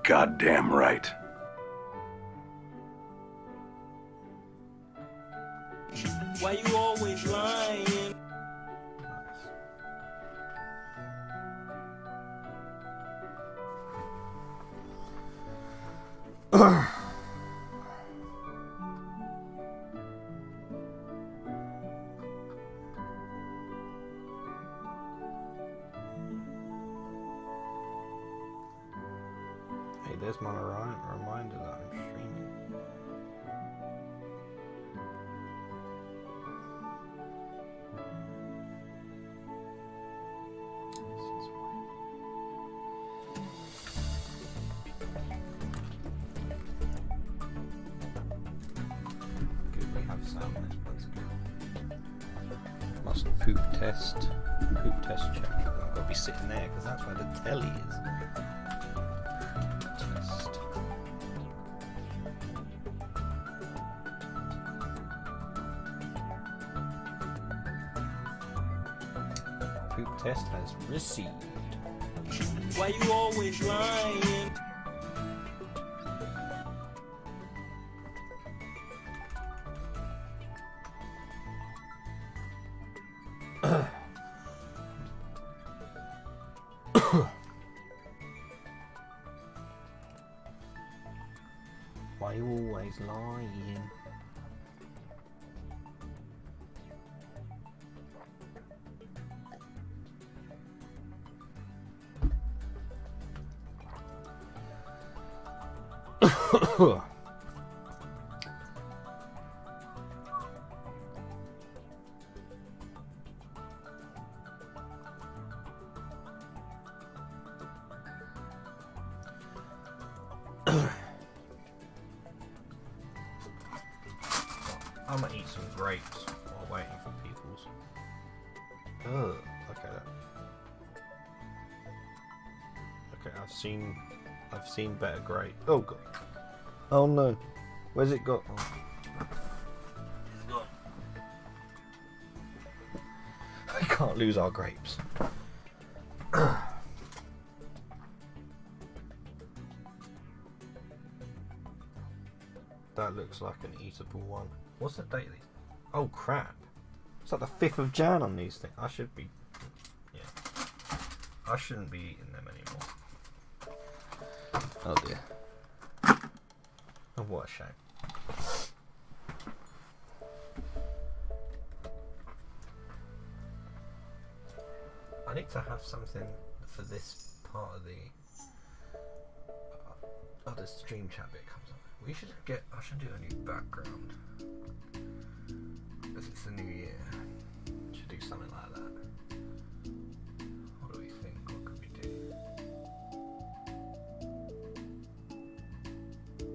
Goddamn right. Why you always lying? Hey, there's my reminder that I'm streaming. Good, we have sound. That's good. Must poop test check. I've got to be sitting there because that's where the telly is. Test. Poop test has received. Why you always lying? Why you always lying? I'm gonna eat some grapes while waiting for people's. Ugh, okay. Okay, I've seen better grapes. Oh god. Oh no. Where's it got? Oh. It's gone. I can't lose our grapes. That looks like an eatable one. What's the date? Oh crap! It's like the 5th of Jan on these things. I should be. Yeah. I shouldn't be eating them anymore. Oh dear. Oh, what a shame. I need to have something for this part of the the stream chat bit comes up. We should get. I should do a new background. Because it's the new year. Should do something like that. What do we think? What could we do?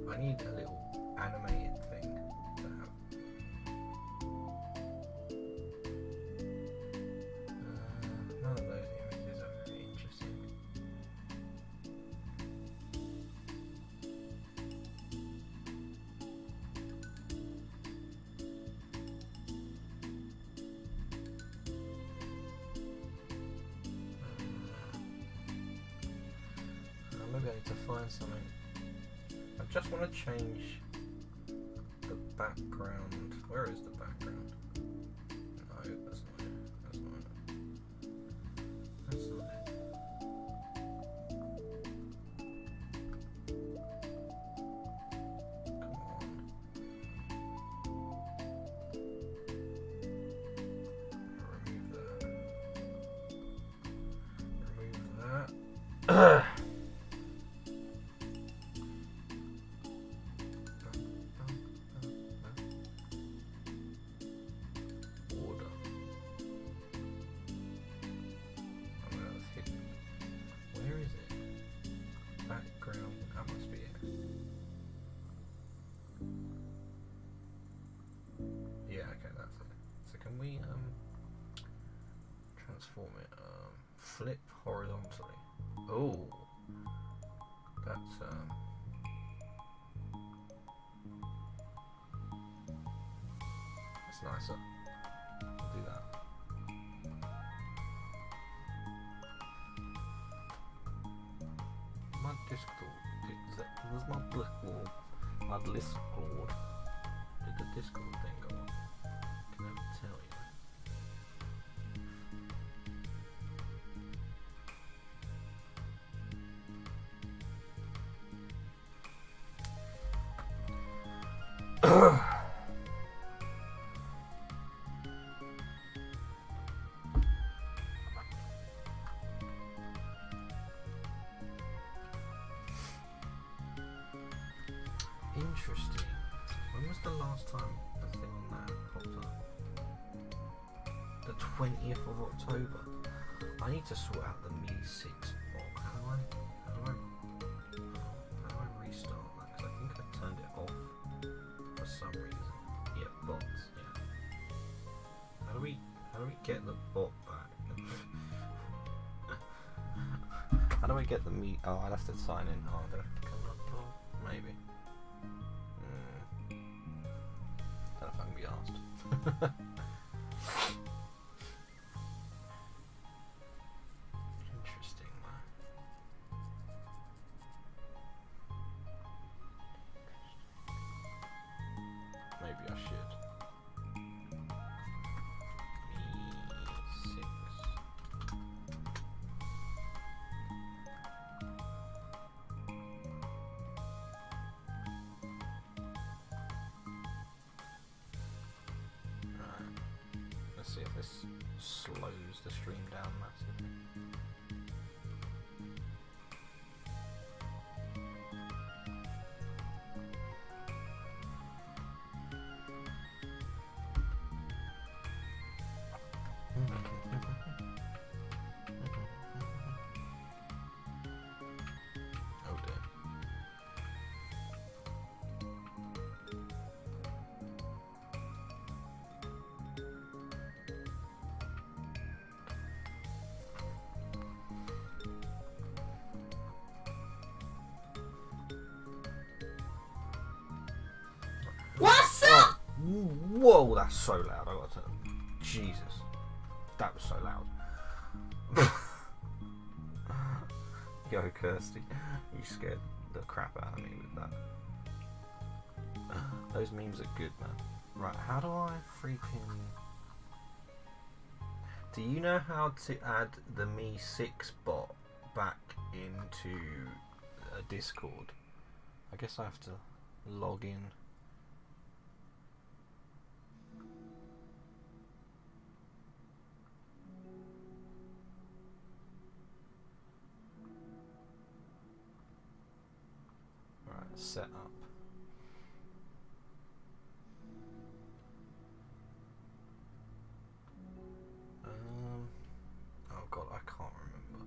I need a little animated thing to have. None of those images are very interesting. Maybe I need to find something. I just want to change the background. Where is the background? No, that's not it. That's not it. That's not it. Come on. Remove that. Remove that. Transform it. Flip horizontally. Oh, that's nicer. I'll do that. My Discord our Discord. Did the Discord thing go on? Can I tell you? Interesting. When was the last time a thing on that popped up? The 20th of October. I need to sort out the Mi 6 bot. How do I restart that? Because I think I turned it off for some reason. Yeah, bots. Yeah. How do we get the bot back? How do I get the Mi? Oh, I'd have to sign in. Oh, do I have to come up? Oh, maybe. Don't know if I can be asked. Interesting, man. Maybe I should. Mi 6. See if this slows the stream down massively. Oh dear. What's up? Whoa, that's so loud. I got to. Jesus, that was so loud. Yo, Kirsty, you scared the crap out of me with that. Those memes are good, man. Right, how do I freaking... Do you know how to add the Mi 6 bot back into a Discord? I guess I have to log in. Right, set up. Oh god, I can't remember.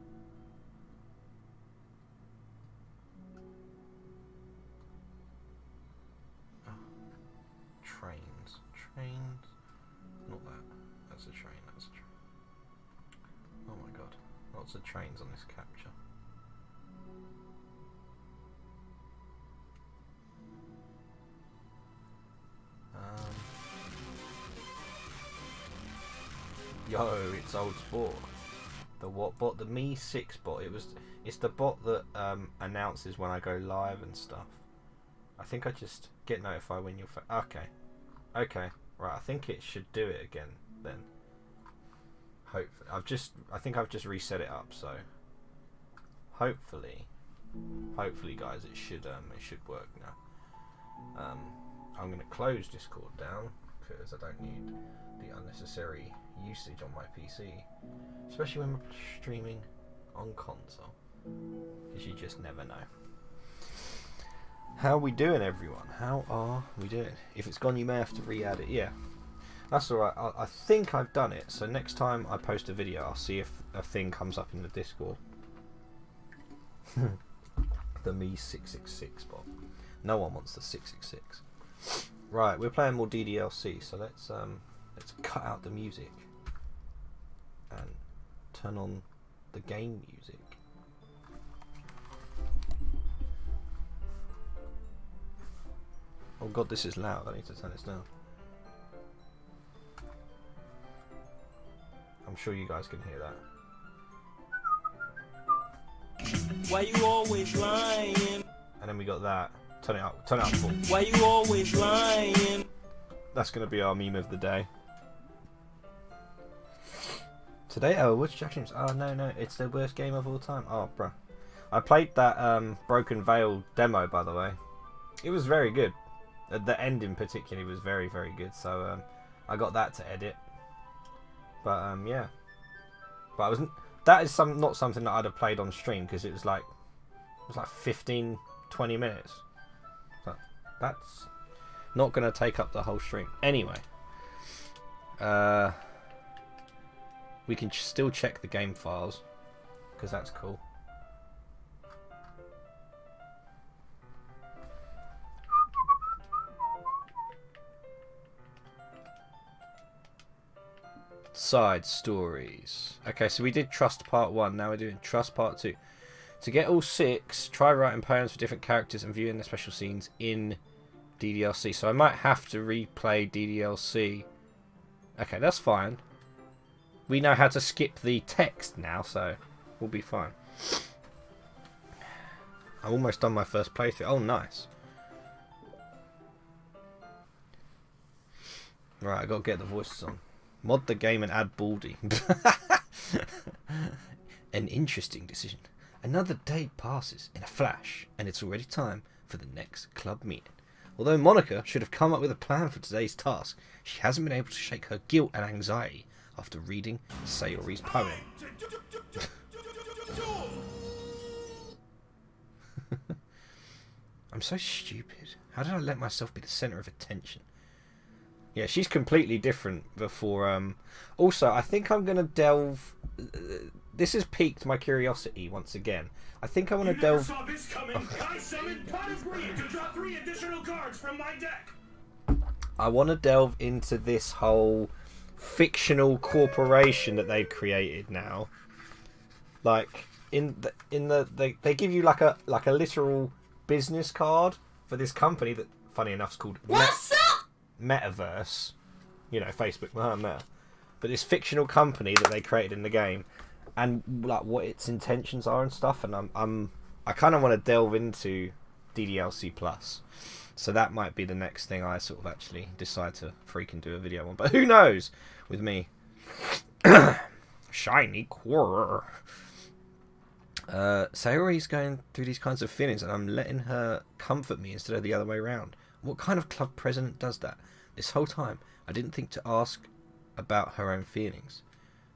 Oh, trains. Not that. That's a train, that's a train. Oh my god. Lots of trains on this capture. Yo, it's old sport. The what bot? The Mi 6 bot. It's the bot that announces when I go live and stuff. I think I just get notified when you're okay. Right, I think it should do it again then. Hopefully. I think I've just reset it up, so hopefully guys, it should work now. I'm gonna close Discord down because I don't need the unnecessary usage on my PC, especially when we're streaming on console, because you just never know. How are we doing, everyone? How are we doing? If it's gone, you may have to re-add it. Yeah, that's alright. I think I've done it, so next time I post a video, I'll see if a thing comes up in the Discord. The Mi 666 bot. No one wants the 666. Right, we're playing more DDLC, so let's cut out the music and turn on the game music. Oh god, this is loud. I need to turn this down. I'm sure you guys can hear that. Why you always lying? And then we got that. Turn it up. Turn it up full. Why you always lying? That's going to be our meme of the day. Today, oh, which Jack James? Oh, no, it's the worst game of all time. Oh, bruh. I played that Broken Veil demo, by the way. It was very good. The ending particularly was very, very good. So I got that to edit. But yeah. But I wasn't. That is not something that I'd have played on stream because it was like 15, 20 minutes. So that's not going to take up the whole stream. Anyway, we can still check the game files because that's cool. Side stories. Okay, so we did Trust Part 1, now we're doing Trust Part 2. To get all 6, try writing poems for different characters and viewing the special scenes in DDLC. So I might have to replay DDLC. Okay, that's fine. We know how to skip the text now, so we'll be fine. I'm almost done my first playthrough. Oh, nice. Right, I gotta get the voices on. Mod the game and add Baldy. An interesting decision. Another day passes in a flash, and it's already time for the next club meeting. Although Monica should have come up with a plan for today's task, she hasn't been able to shake her guilt and anxiety after reading Sayori's poem. I'm so stupid. How did I let myself be the centre of attention? Yeah, she's completely different before. Also, I think I'm going to delve... this has piqued my curiosity once again. I think I want to delve... Saw this coming. I summoned Pot of Greed to draw 3 additional cards from my deck. I want to delve into this whole fictional corporation that they've created now. Like, they give you like a literal business card for this company that, funny enough, is called... What's up? Metaverse, you know, Facebook, Meta, but this fictional company that they created in the game, and like what its intentions are and stuff. And I kind of want to delve into DDLC Plus, so that might be the next thing I sort of actually decide to freaking do a video on. But who knows with me? Shiny quarter. Sayori's going through these kinds of feelings, and I'm letting her comfort me instead of the other way around. What kind of club president does that? This whole time, I didn't think to ask about her own feelings.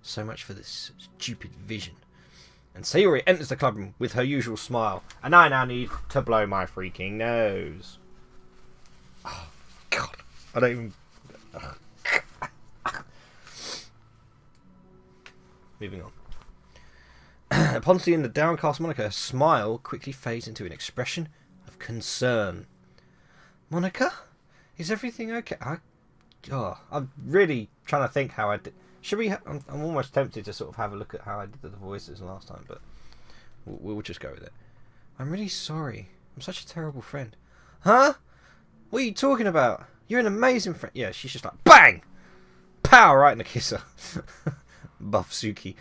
So much for this stupid vision. And Sayori enters the club room with her usual smile. And I now need to blow my freaking nose. Oh, God. I don't even... Moving on. Upon seeing the downcast Monica, her smile quickly fades into an expression of concern. Monica? Is everything okay? I'm really trying to think how I did. Should we? I'm almost tempted to sort of have a look at how I did the voices last time, but we'll just go with it. I'm really sorry. I'm such a terrible friend. Huh? What are you talking about? You're an amazing friend. Yeah, she's just like bang, pow, right in the kisser. Buff Suki.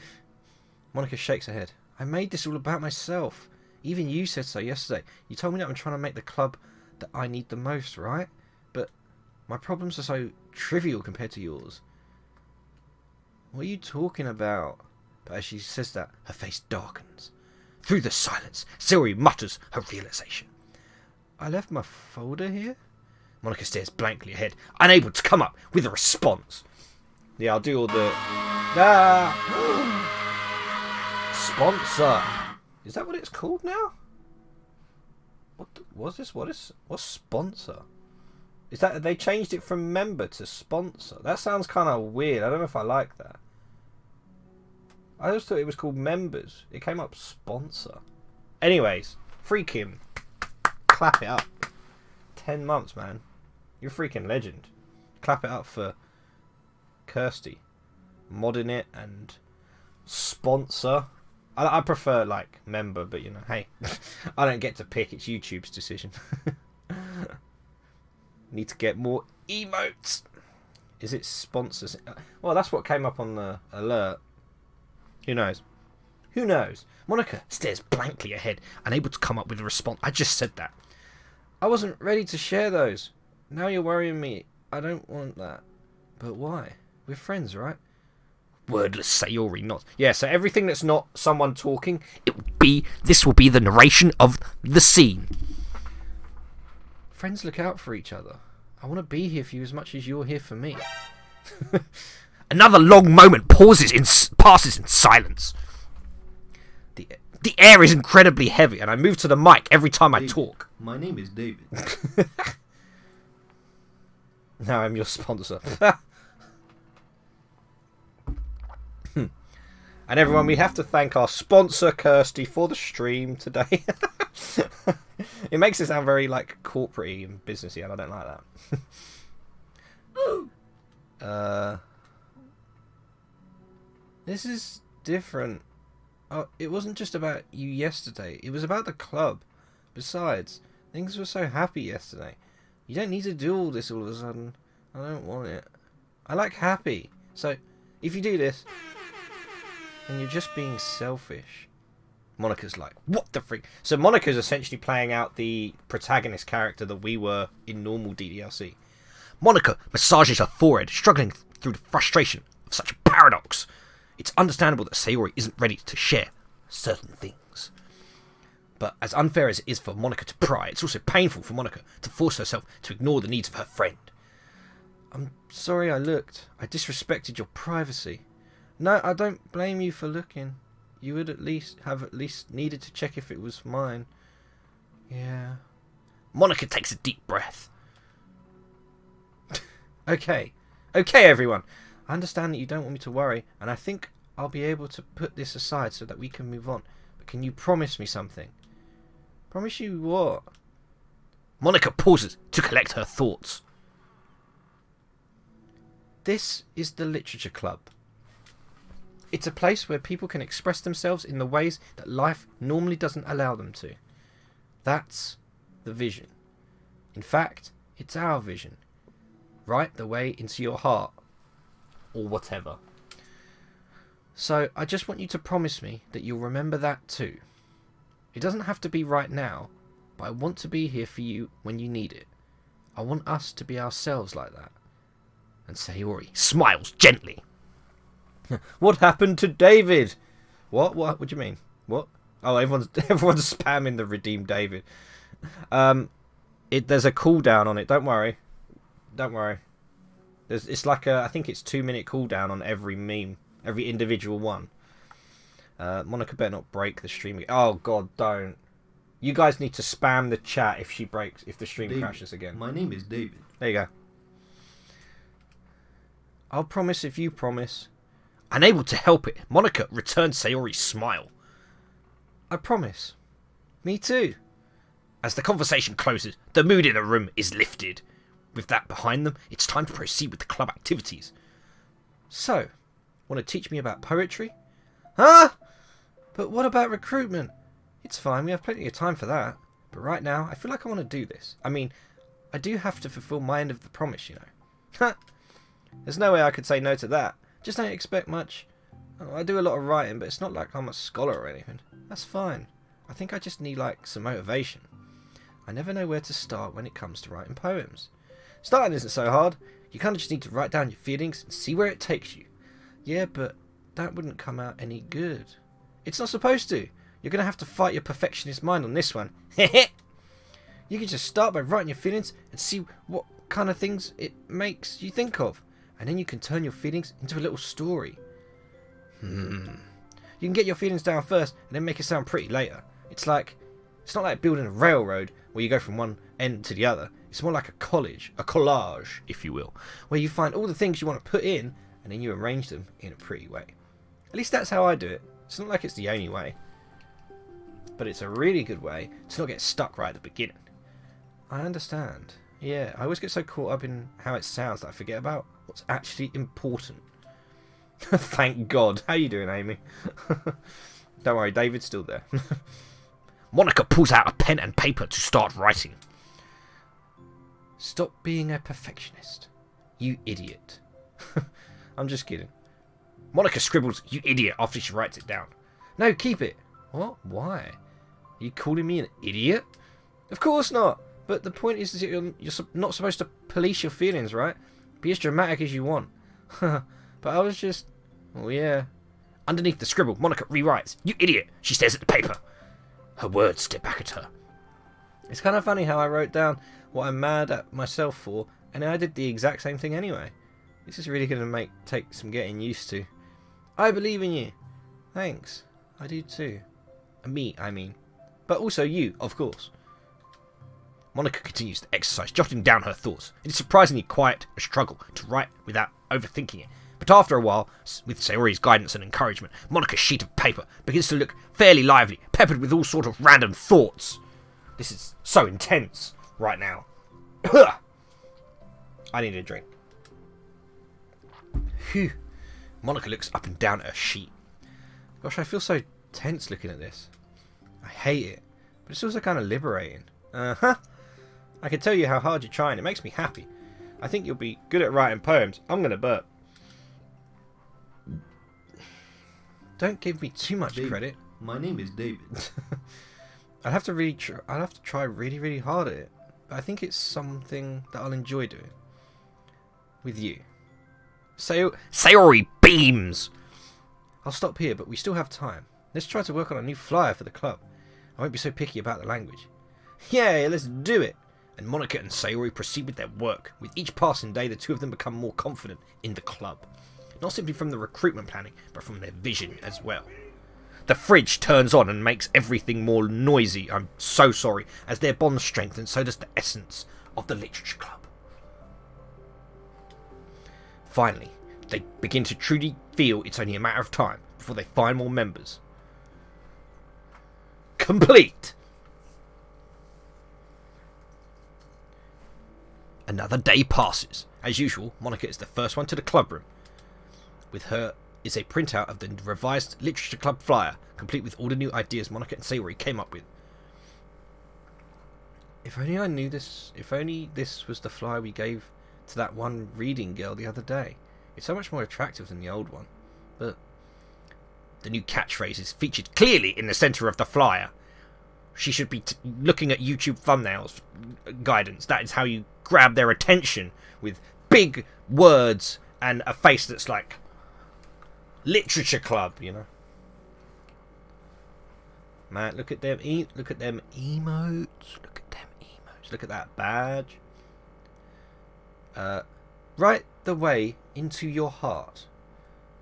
Monica shakes her head. I made this all about myself. Even you said so yesterday. You told me that I'm trying to make the club that I need the most, right? But my problems are so trivial compared to yours. What are you talking about? But as she says that, her face darkens. Through the silence, Sayori mutters her realization. I left my folder here? Monica stares blankly ahead, unable to come up with a response. Yeah, I'll do all the... Sponsor. Is that what it's called now? What's sponsor? Is that they changed it from member to sponsor? That sounds kind of weird. I don't know if I like that. I just thought it was called members. It came up sponsor. Anyways, freaking clap it up. 10 months, man. You're a freaking legend. Clap it up for Kirsty. Modding it and sponsor. I prefer, like, member, but, you know, hey. I don't get to pick. It's YouTube's decision. Need to get more emotes. Is it sponsors? Well, that's what came up on the alert. Who knows? Who knows? Monica stares blankly ahead, unable to come up with a response. I just said that. I wasn't ready to share those. Now you're worrying me. I don't want that. But why? We're friends, right? Wordless Sayori nods. Yeah, so everything that's not someone talking, this will be the narration of the scene. Friends look out for each other. I want to be here for you as much as you're here for me. Another long moment passes in silence. The air is incredibly heavy, and I move to the mic every time I talk. My name is David. Now I'm your sponsor. And everyone, we have to thank our sponsor, Kirsty, for the stream today. It makes it sound very, like, corporate-y and businessy, and I don't like that. This is different. Oh, it wasn't just about you yesterday. It was about the club. Besides, things were so happy yesterday. You don't need to do all this all of a sudden. I don't want it. I like happy. So, if you do this, then you're just being selfish. Monica's like, what the freak? So Monica's essentially playing out the protagonist character that we were in normal DDLC. Monica massages her forehead, struggling through the frustration of such a paradox. It's understandable that Sayori isn't ready to share certain things. But as unfair as it is for Monica to pry, it's also painful for Monica to force herself to ignore the needs of her friend. I'm sorry I looked. I disrespected your privacy. No, I don't blame you for looking. You would at least needed to check if it was mine. Yeah. Monica takes a deep breath. Okay, everyone. I understand that you don't want me to worry, and I think I'll be able to put this aside so that we can move on. But can you promise me something? Promise you what? Monica pauses to collect her thoughts. This is the Literature Club. It's a place where people can express themselves in the ways that life normally doesn't allow them to. That's the vision. In fact, it's our vision. Write the way into your heart. Or whatever. So, I just want you to promise me that you'll remember that too. It doesn't have to be right now, but I want to be here for you when you need it. I want us to be ourselves like that. And Sayori smiles gently. What happened to David? What do you mean? What? Oh, everyone's spamming the redeem David. There's a cooldown on it. Don't worry. It's like I think it's 2-minute cooldown on every meme, every individual one. Monica better not break the stream again. Oh God, don't. You guys need to spam the chat if the stream crashes again. My name is David. There you go. I'll promise if you promise. Unable to help it, Monica returns Sayori's smile. I promise. Me too. As the conversation closes, the mood in the room is lifted. With that behind them, it's time to proceed with the club activities. So, want to teach me about poetry? Huh? But what about recruitment? It's fine, we have plenty of time for that. But right now, I feel like I want to do this. I mean, I do have to fulfill my end of the promise, you know. There's no way I could say no to that. Just don't expect much. Oh, I do a lot of writing, but it's not like I'm a scholar or anything. That's fine. I think I just need, like, some motivation. I never know where to start when it comes to writing poems. Starting isn't so hard. You kind of just need to write down your feelings and see where it takes you. Yeah, but that wouldn't come out any good. It's not supposed to. You're going to have to fight your perfectionist mind on this one. You can just start by writing your feelings and see what kind of things it makes you think of. And then you can turn your feelings into a little story. You can get your feelings down first and then make it sound pretty later. It's not like building a railroad where you go from one end to the other. It's more like a collage, if you will, where you find all the things you want to put in and then you arrange them in a pretty way. At least that's how I do it. It's not like it's the only way, but it's a really good way to not get stuck right at the beginning. I understand. Yeah, I always get so caught up in how it sounds that I forget about what's actually important. Thank God. How you doing, Amy? Don't worry, David's still there. Monica pulls out a pen and paper to start writing. Stop being a perfectionist. You idiot. I'm just kidding. Monica scribbles, you idiot, after she writes it down. No, keep it. What? Why? Are you calling me an idiot? Of course not. But the point is that you're not supposed to police your feelings, right? Be as dramatic as you want. But I was just... Oh, yeah. Underneath the scribble, Monica rewrites. You idiot! She stares at the paper. Her words stare back at her. It's kind of funny how I wrote down what I'm mad at myself for, and I did the exact same thing anyway. This is really going to take some getting used to. I believe in you. Thanks. I do too. Me, I mean. But also you, of course. Monica continues the exercise, jotting down her thoughts. It is surprisingly quite a struggle to write without overthinking it. But after a while, with Sayori's guidance and encouragement, Monica's sheet of paper begins to look fairly lively, peppered with all sort of random thoughts. This is so intense right now. I need a drink. Phew. Monica looks up and down at her sheet. Gosh, I feel so tense looking at this. I hate it, but it's also kind of liberating. Uh-huh. I can tell you how hard you're trying. It makes me happy. I think you'll be good at writing poems. I'm going to burp. Don't give me too much credit. My name is David. I'd have to try really, really hard at it. But I think it's something that I'll enjoy doing. With you. Sayori beams! I'll stop here, but we still have time. Let's try to work on a new flyer for the club. I won't be so picky about the language. Yeah, let's do it! And Monica and Sayori proceed with their work. With each passing day, the two of them become more confident in the club. Not simply from the recruitment planning, but from their vision as well. The fridge turns on and makes everything more noisy, I'm so sorry, as their bond strengthens, so does the essence of the literature club. Finally, they begin to truly feel it's only a matter of time before they find more members. Complete! Another day passes. As usual, Monica is the first one to the club room. With her is a printout of the revised Literature Club flyer, complete with all the new ideas Monica and Sayori came up with. If only I knew this. If only this was the flyer we gave to that one reading girl the other day. It's so much more attractive than the old one. But the new catchphrase is featured clearly in the centre of the flyer. She should be looking at YouTube thumbnails guidance. That is how you grab their attention, with big words and a face that's like Literature Club, you know. Man, look at them emotes. Look at them emotes. Look at that badge. Write the way into your heart.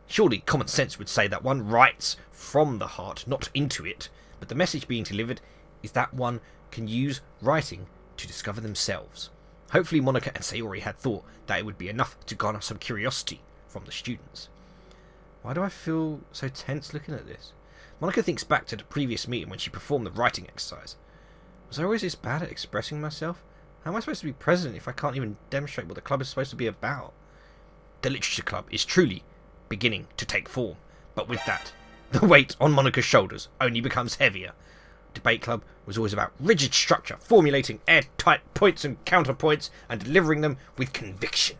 Surely common sense would say that one writes from the heart, not into it. But the message being delivered is that one can use writing to discover themselves. Hopefully Monica and Sayori had thought that it would be enough to garner some curiosity from the students. Why do I feel so tense looking at this? Monica thinks back to the previous meeting when she performed the writing exercise. Was I always this bad at expressing myself? How am I supposed to be president if I can't even demonstrate what the club is supposed to be about? The Literature Club is truly beginning to take form, but with that, the weight on Monica's shoulders only becomes heavier. Debate Club was always about rigid structure, formulating airtight points and counterpoints, and delivering them with conviction.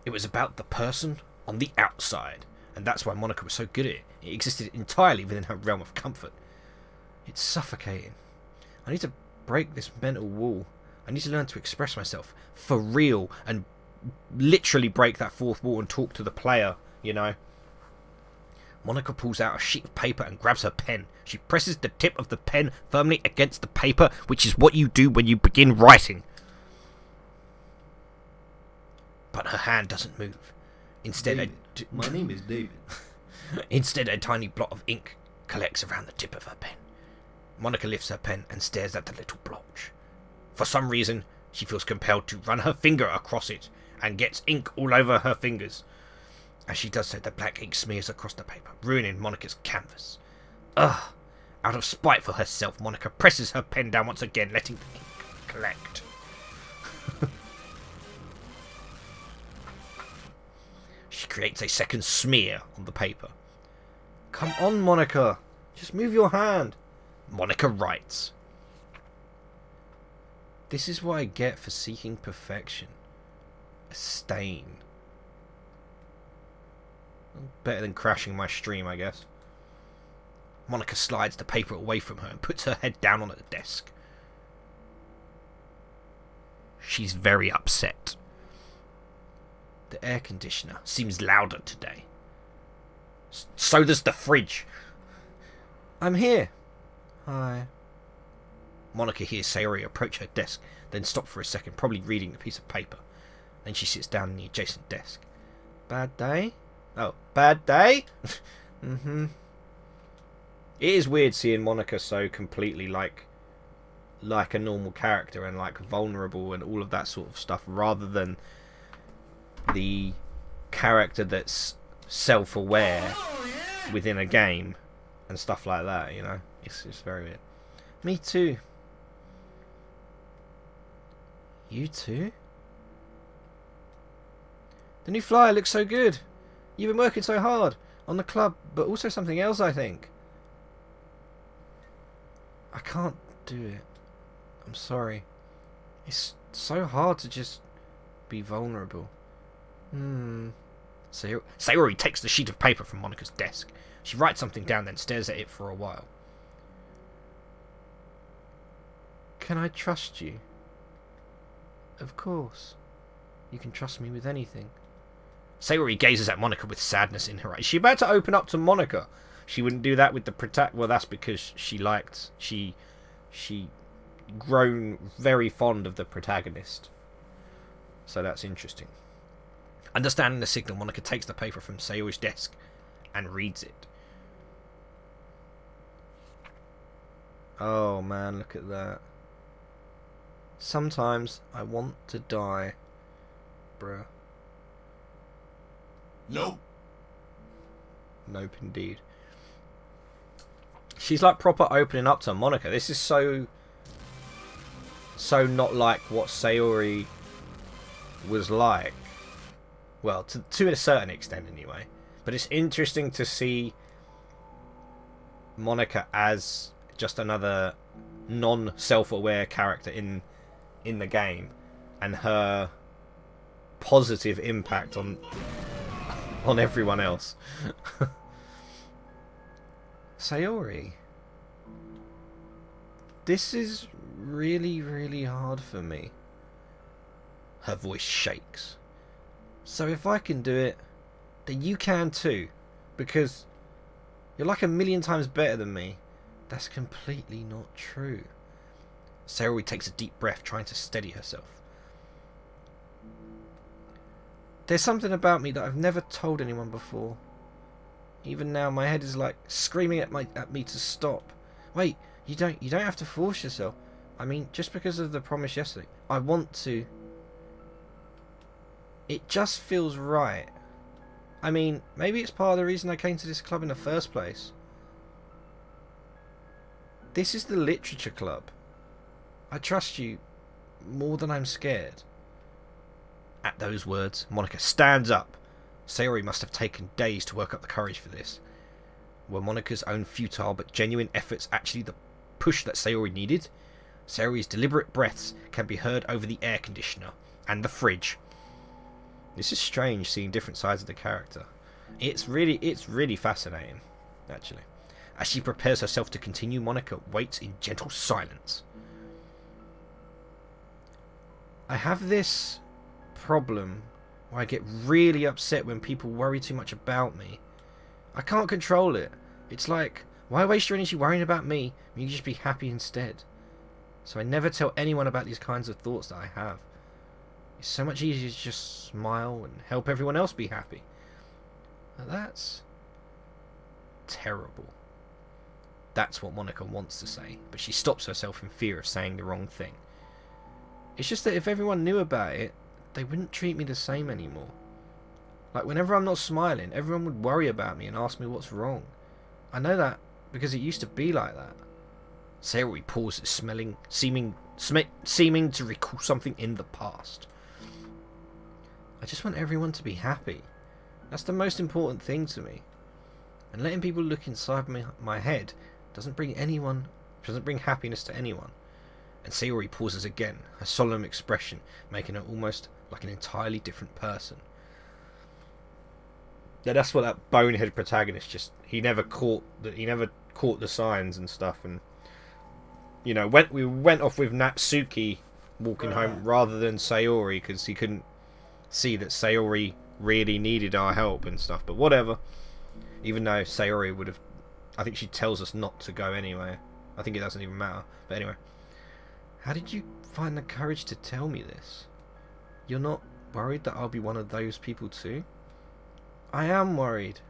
It was about the person on the outside, and that's why Monica was so good at it. It existed entirely within her realm of comfort. It's suffocating. I need to break this mental wall. I need to learn to express myself for real and literally break that fourth wall and talk to the player, you know. Monica pulls out a sheet of paper and grabs her pen. She presses the tip of the pen firmly against the paper, which is what you do when you begin writing. But her hand doesn't move. Instead, My name is David. Instead, a tiny blot of ink collects around the tip of her pen. Monica lifts her pen and stares at the little blotch. For some reason, she feels compelled to run her finger across it and gets ink all over her fingers. As she does so, the black ink smears across the paper, ruining Monica's canvas. Ugh! Out of spite for herself, Monica presses her pen down once again, letting the ink collect. She creates a second smear on the paper. Come on, Monica. Just move your hand. Monica writes. This is what I get for seeking perfection. A stain. Better than crashing my stream, I guess. Monica slides the paper away from her and puts her head down on the desk. She's very upset. The air conditioner seems louder today. So does the fridge. I'm here. Hi. Monica hears Sayori approach her desk, then stop for a second, probably reading the piece of paper. Then she sits down on the adjacent desk. Bad day? Oh, bad day? Mm-hmm. It is weird seeing Monica so completely like a normal character and like vulnerable and all of that sort of stuff, rather than the character that's self-aware within a game and stuff like that, you know. It's very weird. Me too. You too? The new flyer looks so good. You've been working so hard on the club, but also something else, I think. I can't do it. I'm sorry. It's so hard to just be vulnerable. Sayori takes the sheet of paper from Monica's desk. She writes something down, then stares at it for a while. Can I trust you? Of course. You can trust me with anything. Sayori gazes at Monica with sadness in her eyes. Is she about to open up to Monica? She wouldn't do that with the well, that's because she grown very fond of the protagonist. So that's interesting. Understanding the signal, Monica takes the paper from Sayori's desk and reads it. Oh man, look at that. Sometimes I want to die. Bruh. Nope. Nope, indeed. She's like proper opening up to Monica. This is so not like what Sayori was like. Well, to a certain extent anyway. But it's interesting to see Monica as just another non-self-aware character in the game, and her positive impact on everyone else. Sayori, this is really, really hard for me. Her voice shakes. So if I can do it, then you can too, because you're like a million times better than me. That's completely not true. Sayori takes a deep breath, trying to steady herself. There's something about me that I've never told anyone before. Even now, my head is like screaming at me to stop. Wait, you don't have to force yourself. I mean, just because of the promise yesterday, I want to. It just feels right. I mean, maybe it's part of the reason I came to this club in the first place. This is the literature club. I trust you more than I'm scared. At those words, Monica stands up. Sayori must have taken days to work up the courage for this. Were Monica's own futile but genuine efforts actually the push that Sayori needed? Sayori's deliberate breaths can be heard over the air conditioner and the fridge. This is strange, seeing different sides of the character. It's really fascinating, actually. As she prepares herself to continue, Monica waits in gentle silence. I have this problem where I get really upset when people worry too much about me. I can't control it. It's like, why waste your energy worrying about me when you can just be happy instead? So I never tell anyone about these kinds of thoughts that I have. It's so much easier to just smile and help everyone else be happy. Now that's terrible. That's what Monica wants to say, but she stops herself in fear of saying the wrong thing. It's just that if everyone knew about it, they wouldn't treat me the same anymore. Like, whenever I'm not smiling, everyone would worry about me and ask me what's wrong. I know that because it used to be like that. Sayori pauses, seeming to recall something in the past. I just want everyone to be happy. That's the most important thing to me. And letting people look inside my head doesn't bring happiness to anyone. And Sayori pauses again, her solemn expression making her almost like an entirely different person. Yeah, that's what that bonehead protagonist he never caught the signs and stuff, and you know, we went off with Natsuki walking home rather than Sayori, because he couldn't see that Sayori really needed our help and stuff. But whatever. Even though Sayori would have... I think she tells us not to go anyway. I think it doesn't even matter. But anyway. How did you find the courage to tell me this? You're not worried that I'll be one of those people too? I am worried.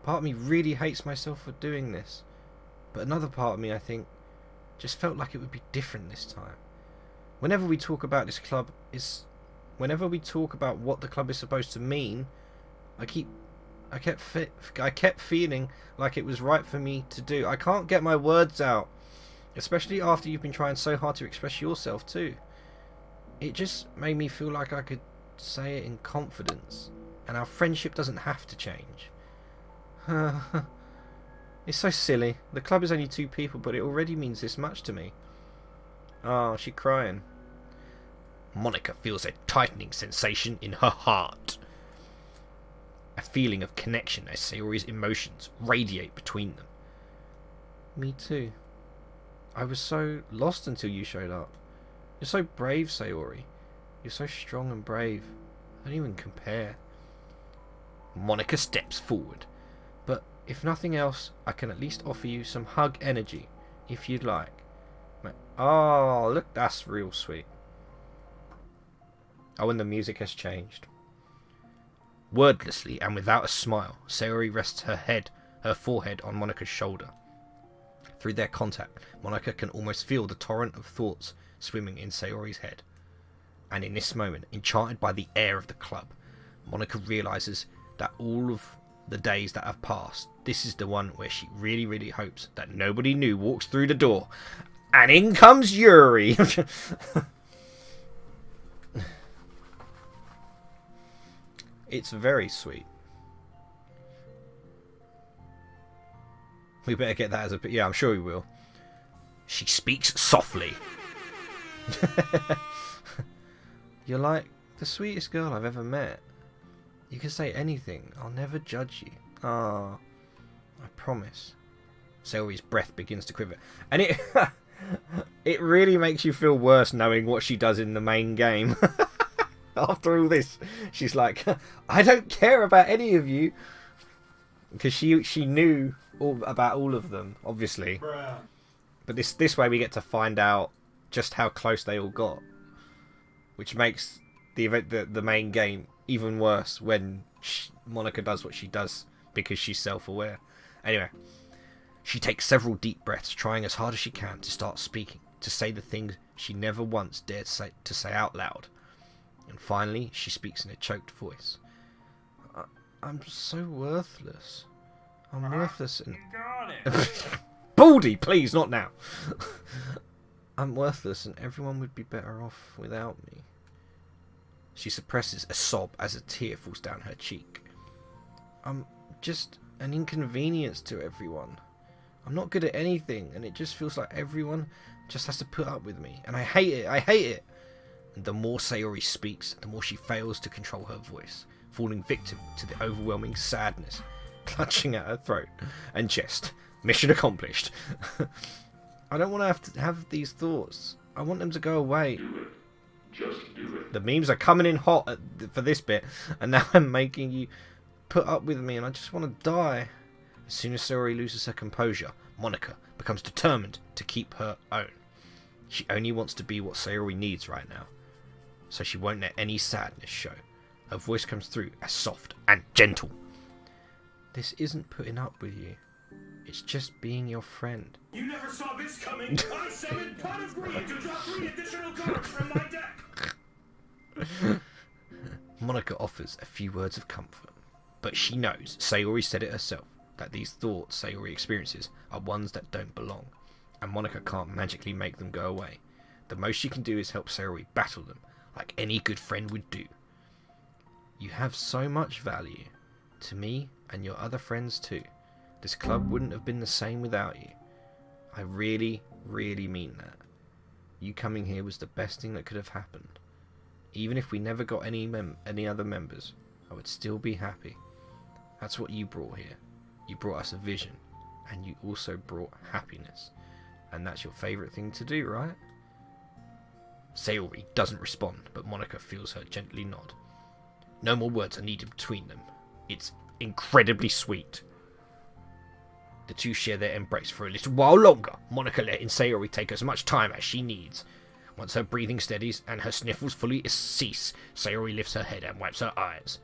Part of me really hates myself for doing this. But another part of me, I think, just felt like it would be different this time. Whenever we talk about this club, whenever we talk about what the club is supposed to mean, I kept feeling like it was right for me to do. I can't get my words out, especially after you've been trying so hard to express yourself too. It just made me feel like I could say it in confidence, and our friendship doesn't have to change. It's so silly. The club is only 2 people, but it already means this much to me. Oh, she's crying. Monica feels a tightening sensation in her heart. A feeling of connection as Sayori's emotions radiate between them. Me too. I was so lost until you showed up. You're so brave, Sayori. You're so strong and brave. I don't even compare. Monica steps forward. But if nothing else, I can at least offer you some hug energy, if you'd like. Oh, look, that's real sweet. Oh, and the music has changed. Wordlessly and without a smile, Sayori rests her forehead on Monica's shoulder. Through their contact, Monica can almost feel the torrent of thoughts swimming in Sayori's head. And in this moment, enchanted by the air of the club, Monica realizes that all of the days that have passed, this is the one where she really, really hopes that nobody new walks through the door. And in comes Yuri! It's very sweet. We better get that as a... Yeah, I'm sure we will. She speaks softly. You're like the sweetest girl I've ever met. You can say anything. I'll never judge you. Ah, I promise. Sayori's breath begins to quiver. And it... it really makes you feel worse knowing what she does in the main game. After all this, she's like, I don't care about any of you. Because she knew about all of them, obviously. Bruh. But this way we get to find out just how close they all got. Which makes the main game even worse when Monica does what she does because she's self-aware. Anyway, she takes several deep breaths, trying as hard as she can to start speaking, to say the things she never once dared to say out loud. And finally, she speaks in a choked voice. I'm so worthless. I'm worthless and... Got it. Baldy, please, not now. I'm worthless and everyone would be better off without me. She suppresses a sob as a tear falls down her cheek. I'm just an inconvenience to everyone. I'm not good at anything and it just feels like everyone just has to put up with me. And I hate it. I hate it. And the more Sayori speaks, the more she fails to control her voice, falling victim to the overwhelming sadness clutching at her throat and chest. Mission accomplished. I don't want to have these thoughts. I want them to go away. Do it. Just do it. The memes are coming in hot for this bit, and now I'm making you put up with me, and I just want to die. As soon as Sayori loses her composure, Monica becomes determined to keep her own. She only wants to be what Sayori needs right now, so she won't let any sadness show. Her voice comes through as soft and gentle. This isn't putting up with you. It's just being your friend. You never saw this coming. I summoned Pot of Greed to draw 3 additional cards from my deck. Monica offers a few words of comfort, but she knows, Sayori said it herself, that these thoughts Sayori experiences are ones that don't belong, and Monica can't magically make them go away. The most she can do is help Sayori battle them, like any good friend would do. You have so much value, to me and your other friends too. This club wouldn't have been the same without you. I really, really mean that. You coming here was the best thing that could have happened. Even if we never got any other members, I would still be happy. That's what you brought here. You brought us a vision, and you also brought happiness. And that's your favourite thing to do, right? Sayori doesn't respond, but Monica feels her gently nod. No more words are needed between them. It's incredibly sweet. The two share their embrace for a little while longer, Monica letting Sayori take as much time as she needs. Once her breathing steadies and her sniffles fully cease, Sayori lifts her head and wipes her eyes.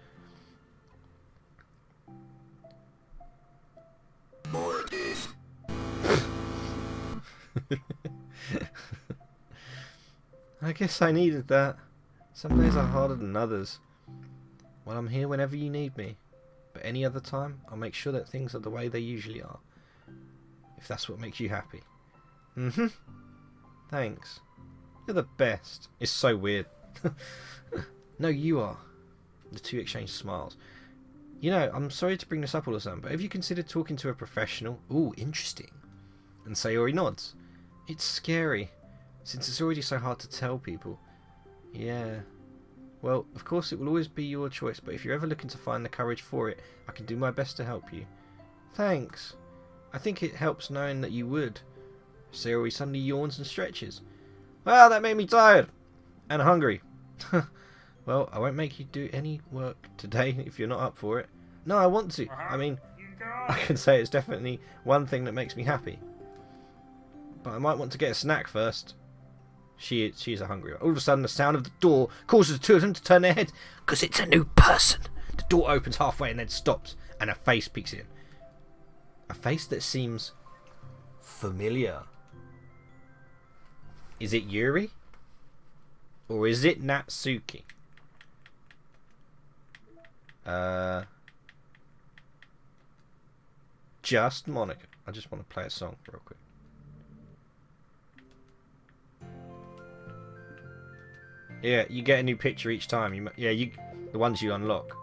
More of this. I guess I needed that. Some days are harder than others. Well, I'm here whenever you need me. But any other time, I'll make sure that things are the way they usually are. If that's what makes you happy. Mm-hmm. Thanks. You're the best. It's so weird. No, you are. The two exchange smiles. You know, I'm sorry to bring this up all the time, but have you considered talking to a professional? Ooh, interesting. And Sayori nods. It's scary, since it's already so hard to tell people. Yeah. Well, of course it will always be your choice, but if you're ever looking to find the courage for it, I can do my best to help you. Thanks. I think it helps knowing that you would. Sayori suddenly yawns and stretches. Well, that made me tired. And hungry. Well, I won't make you do any work today if you're not up for it. No, I want to. I mean, I can say it's definitely one thing that makes me happy. But I might want to get a snack first. She's a hungry one. All of a sudden, the sound of the door causes the two of them to turn their heads. Because it's a new person. The door opens halfway and then stops. And a face peeks in. A face that seems familiar. Is it Yuri? Or is it Natsuki? Just Monica. I just want to play a song real quick. Yeah, you get a new picture each time. The ones you unlock.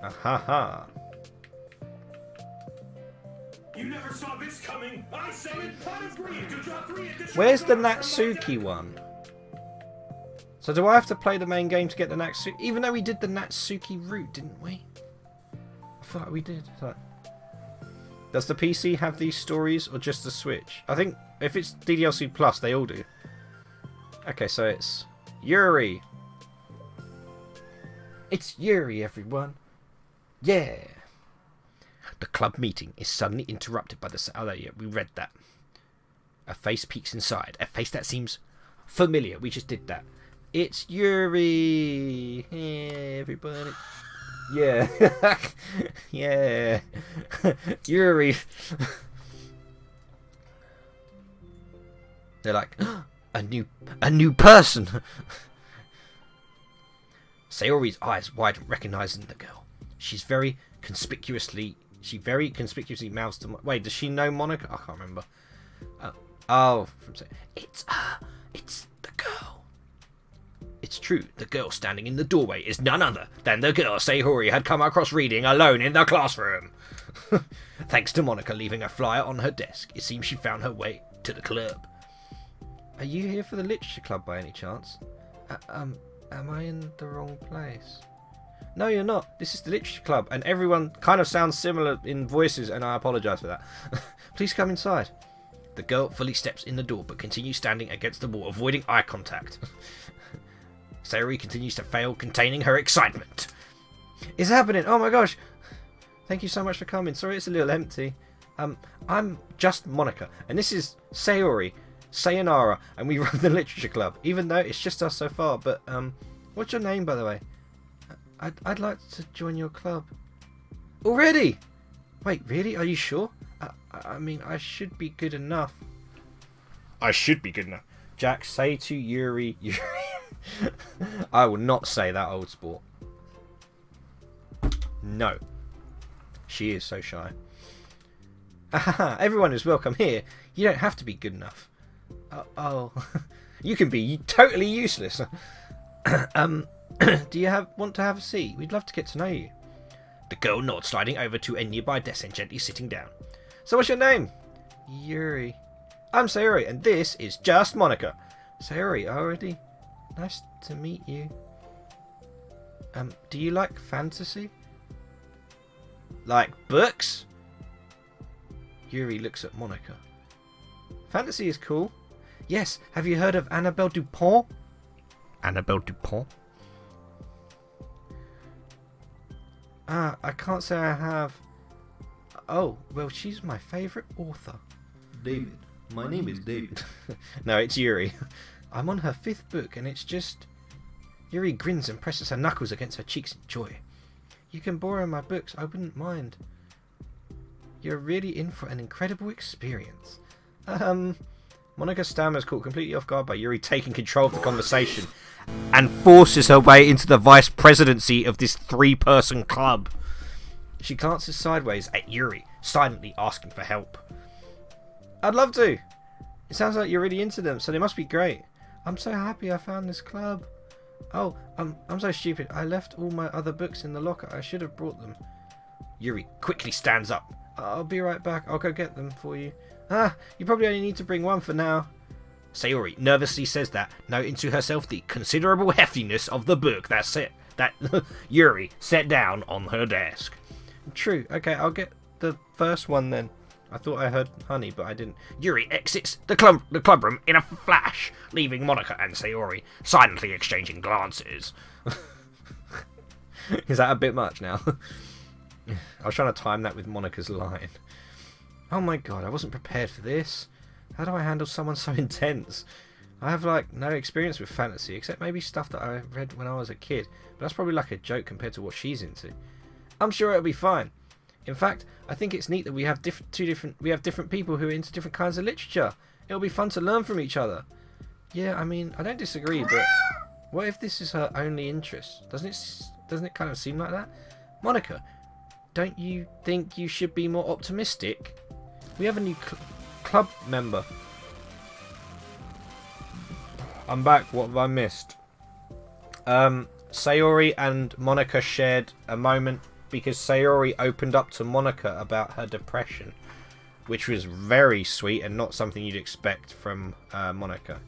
Ahaha. You never saw this coming. I summoned Pot of Greed to draw 3 additional Where's the cards from my Natsuki deck. one? So do I have to play the main game to get the Natsuki? Even though we did the Natsuki route, didn't we? I feel like we did. Does the PC have these stories or just the Switch? I think if it's DDLC Plus, they all do. Okay, so it's Yuri. It's Yuri, everyone. Yeah. The club meeting is suddenly interrupted by the... Oh, yeah, we read that. A face peeks inside. A face that seems familiar. We just did that. It's Yuri. Hey, everybody. Yeah. Yeah. Yuri. They're like, a new person. Sayori's eyes wide, recognizing the girl. She very conspicuously mouths to... Wait, does she know Monica? I can't remember. It's the girl. It's true, the girl standing in the doorway is none other than the girl Sayori had come across reading alone in the classroom. Thanks to Monica leaving a flyer on her desk, it seems she found her way to the club. Are you here for the literature club by any chance? Am I in the wrong place? No, you're not. This is the literature club, and everyone kind of sounds similar in voices, and I apologise for that. Please come inside. The girl fully steps in the door, but continues standing against the wall, avoiding eye contact. Sayori continues to fail, containing her excitement. It's happening! Oh my gosh! Thank you so much for coming. Sorry it's a little empty. I'm just Monica, and this is Sayori, Sayonara, and we run the literature club, even though it's just us so far. But, what's your name, by the way? I'd like to join your club. Already? Wait, really? Are you sure? I mean, I should be good enough. I should be good enough. Jack, say to Yuri... I will not say that, old sport. No. She is so shy. Everyone is welcome here. You don't have to be good enough. Oh. You can be totally useless. Do you want to have a seat? We'd love to get to know you. The girl nods, sliding over to a nearby desk and gently sitting down. So what's your name? Yuri. I'm Sayori, and this is just Monica. Sayori, already? Nice to meet you. Do you like fantasy? Like books? Yuri looks at Monica. Fantasy is cool. Yes, have you heard of Annabelle Dupont? Annabelle Dupont? I can't say I have. Oh, well, she's my favourite author. David. My name is David. No, it's Yuri. I'm on her 5th book, and it's just... Yuri grins and presses her knuckles against her cheeks in joy. You can borrow my books, I wouldn't mind. You're really in for an incredible experience. Monica stammers, caught completely off guard by Yuri taking control of the conversation and forces her way into the vice presidency of this 3-person club. She glances sideways at Yuri, silently asking for help. I'd love to. It sounds like you're really into them, so they must be great. I'm so happy I found this club. Oh, I'm so stupid. I left all my other books in the locker. I should have brought them. Yuri quickly stands up. I'll be right back. I'll go get them for you. You probably only need to bring one for now. Sayori nervously says that, noting to herself the considerable heftiness of the book that Yuri set down on her desk. True. Okay, I'll get the first one then. I thought I heard honey, but I didn't. Yuri exits the clubroom in a flash, leaving Monica and Sayori silently exchanging glances. Is that a bit much now? I was trying to time that with Monica's line. Oh my god, I wasn't prepared for this. How do I handle someone so intense? I have like no experience with fantasy, except maybe stuff that I read when I was a kid, but that's probably like a joke compared to what she's into. I'm sure it'll be fine. In fact, I think it's neat that we have different people who are into different kinds of literature. It'll be fun to learn from each other. Yeah, I mean, I don't disagree, but what if this is her only interest? Doesn't it kind of seem like that? Monica, don't you think you should be more optimistic? We have a new club member. I'm back. What have I missed? Sayori and Monica shared a moment because Sayori opened up to Monica about her depression, which was very sweet and not something you'd expect from Monica.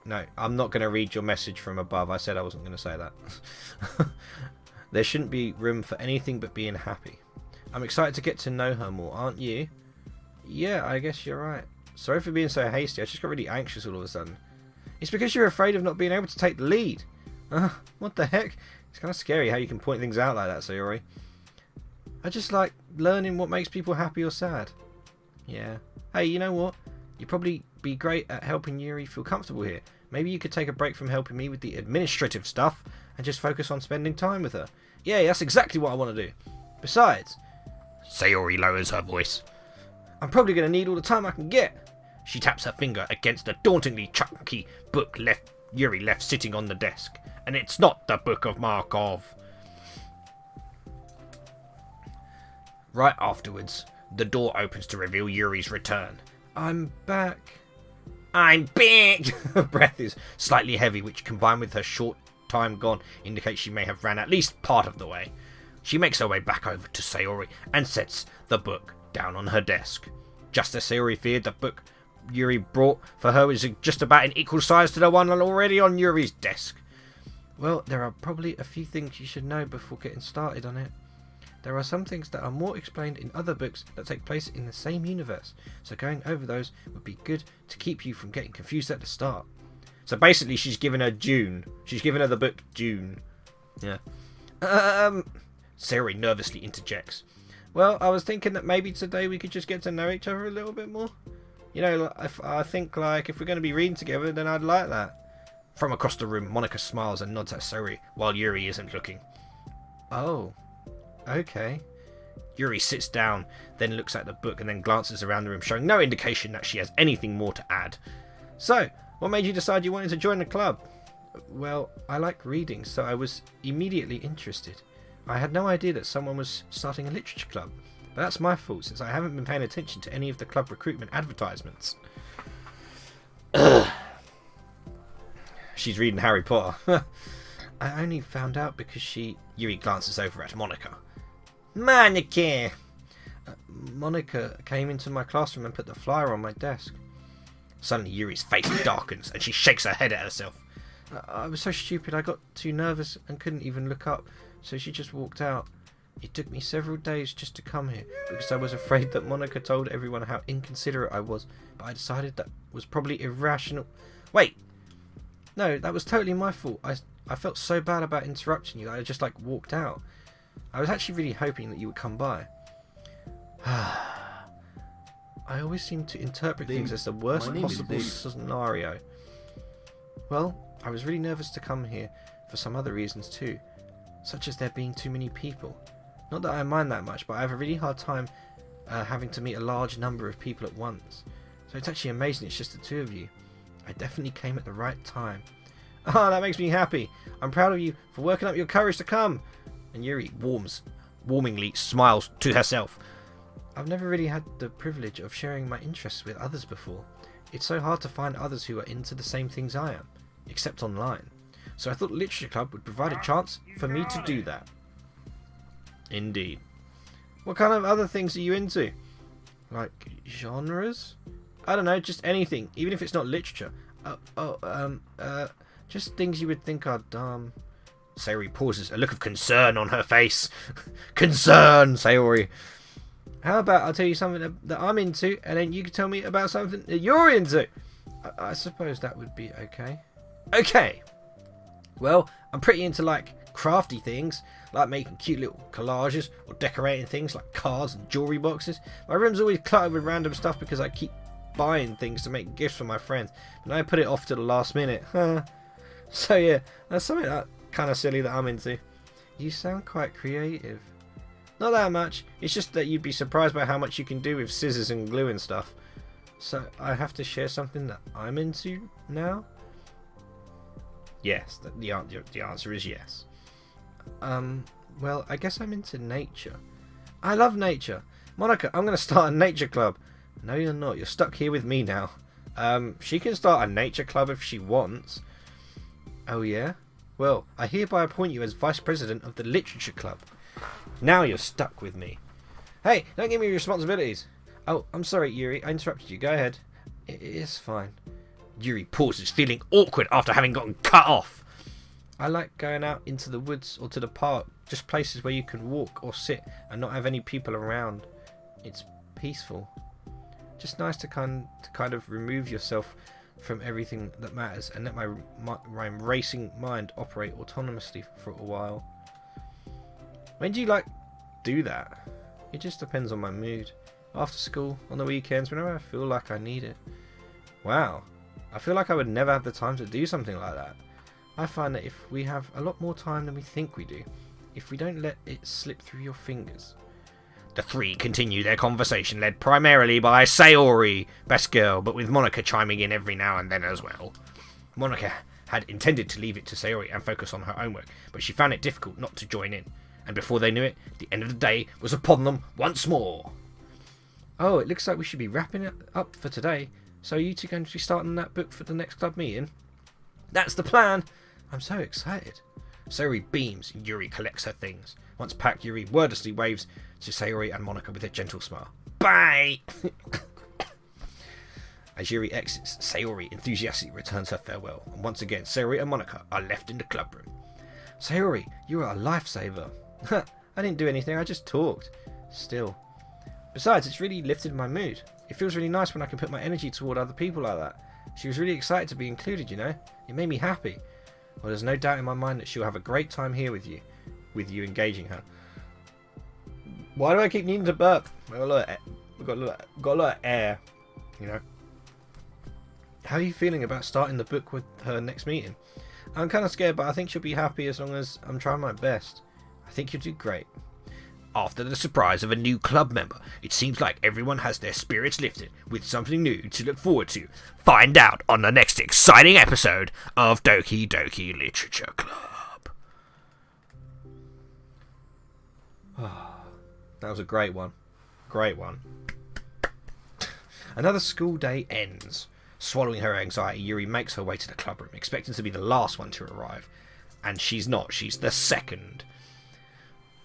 No, I'm not going to read your message from above. I said I wasn't going to say that. There shouldn't be room for anything but being happy. I'm excited to get to know her more, aren't you? Yeah, I guess you're right. Sorry for being so hasty. I just got really anxious all of a sudden. It's because you're afraid of not being able to take the lead. What the heck? It's kind of scary how you can point things out like that, Sayori. I just like learning what makes people happy or sad. Yeah. Hey, you know what? You'd probably be great at helping Yuri feel comfortable here. Maybe you could take a break from helping me with the administrative stuff and just focus on spending time with her. Yeah, that's exactly what I want to do. Besides, Sayori lowers her voice. I'm probably going to need all the time I can get. She taps her finger against the dauntingly chunky book Yuri left sitting on the desk. And it's not the Book of Markov. Right afterwards, the door opens to reveal Yuri's return. I'm back. I'm back! Her breath is slightly heavy, which combined with her short time gone indicates she may have ran at least part of the way. She makes her way back over to Sayori and sets the book down on her desk. Just as Sayori feared, the book Yuri brought for her was just about an equal size to the one already on Yuri's desk. Well, there are probably a few things you should know before getting started on it. There are some things that are more explained in other books that take place in the same universe, so going over those would be good to keep you from getting confused at the start. So basically she's given her June. She's given her the book June. Yeah. Sayori nervously interjects. Well, I was thinking that maybe today we could just get to know each other a little bit more. You know, I think like if we're going to be reading together, then I'd like that. From across the room, Monica smiles and nods at Sayori while Yuri isn't looking. Oh, okay. Yuri sits down, then looks at the book and then glances around the room, showing no indication that she has anything more to add. So, what made you decide you wanted to join the club? Well, I like reading, so I was immediately interested. I had no idea that someone was starting a literature club, but that's my fault since I haven't been paying attention to any of the club recruitment advertisements. She's reading Harry Potter. I only found out because Yuri glances over at Monica. Monica! Monica came into my classroom and put the flyer on my desk. Suddenly Yuri's face darkens and she shakes her head at herself. I was so stupid, I got too nervous and couldn't even look up, so she just walked out. It took me several days just to come here because I was afraid that Monica told everyone how inconsiderate I was, but I decided that was probably irrational. Wait! No, that was totally my fault. I felt so bad about interrupting you that I just like walked out. I was actually really hoping that you would come by. I always seem to interpret things as the worst possible scenario. Well, I was really nervous to come here for some other reasons too, such as there being too many people. Not that I mind that much, but I have a really hard time having to meet a large number of people at once. So it's actually amazing it's just the two of you. I definitely came at the right time. Ah, that makes me happy. I'm proud of you for working up your courage to come. And Yuri warmingly smiles to herself. I've never really had the privilege of sharing my interests with others before. It's so hard to find others who are into the same things I am, except online. So I thought Literature Club would provide a chance for me to do that. Indeed. What kind of other things are you into? Like genres? I don't know, just anything, even if it's not literature. Just things you would think are dumb. Sayori pauses, a look of concern on her face. Concern, Sayori. How about I'll tell you something that I'm into, and then you can tell me about something that you're into? I suppose that would be okay. Okay. Well, I'm pretty into like crafty things, like making cute little collages or decorating things like cards and jewelry boxes. My room's always cluttered with random stuff because I keep buying things to make gifts for my friends, but I put it off to the last minute. So yeah, that's something that kind of silly that I'm into. You sound quite creative. Not that much, it's just that you'd be surprised by how much you can do with scissors and glue and stuff. So I have to share something that I'm into now? Yes, the answer is yes. Well, I guess I'm into nature. I love nature. Monica, I'm going to start a nature club. No, you're not. You're stuck here with me now. She can start a nature club if she wants. Oh, yeah? Well, I hereby appoint you as Vice President of the Literature Club. Now you're stuck with me. Hey, don't give me your responsibilities. Oh, I'm sorry, Yuri. I interrupted you. Go ahead. It's fine. Yuri pauses, feeling awkward after having gotten cut off. I like going out into the woods or to the park, just places where you can walk or sit and not have any people around. It's peaceful. Just nice to kind of remove yourself from everything that matters and let my racing mind operate autonomously for a while. When do you do that? It just depends on my mood. After school, on the weekends, whenever I feel like I need it. Wow, I feel like I would never have the time to do something like that. I find that if we have a lot more time than we think we do, if we don't let it slip through your fingers. The three continue their conversation, led primarily by Sayori, best girl, but with Monica chiming in every now and then as well. Monica had intended to leave it to Sayori and focus on her own work, but she found it difficult not to join in. And before they knew it, the end of the day was upon them once more. Oh, it looks like we should be wrapping it up for today. So are you two going to be starting that book for the next club meeting? That's the plan. I'm so excited. Sayori beams and Yuri collects her things. Once packed, Yuri wordlessly waves to Sayori and Monica with a gentle smile. Bye! As Yuri exits, Sayori enthusiastically returns her farewell. And once again, Sayori and Monica are left in the club room. Sayori, you are a lifesaver. I didn't do anything, I just talked. Still. Besides, it's really lifted my mood. It feels really nice when I can put my energy toward other people like that. She was really excited to be included, you know? It made me happy. Well, there's no doubt in my mind that she'll have a great time here with you engaging her. Why do I keep needing to burp? We've got a lot of air, you know? How are you feeling about starting the book with her next meeting? I'm kind of scared, but I think she'll be happy as long as I'm trying my best. I think you'll do great. After the surprise of a new club member, it seems like everyone has their spirits lifted with something new to look forward to. Find out on the next exciting episode of Doki Doki Literature Club. That was a great one. Great one. Another school day ends. Swallowing her anxiety, Yuri makes her way to the clubroom, expecting to be the last one to arrive. And she's not. She's the second.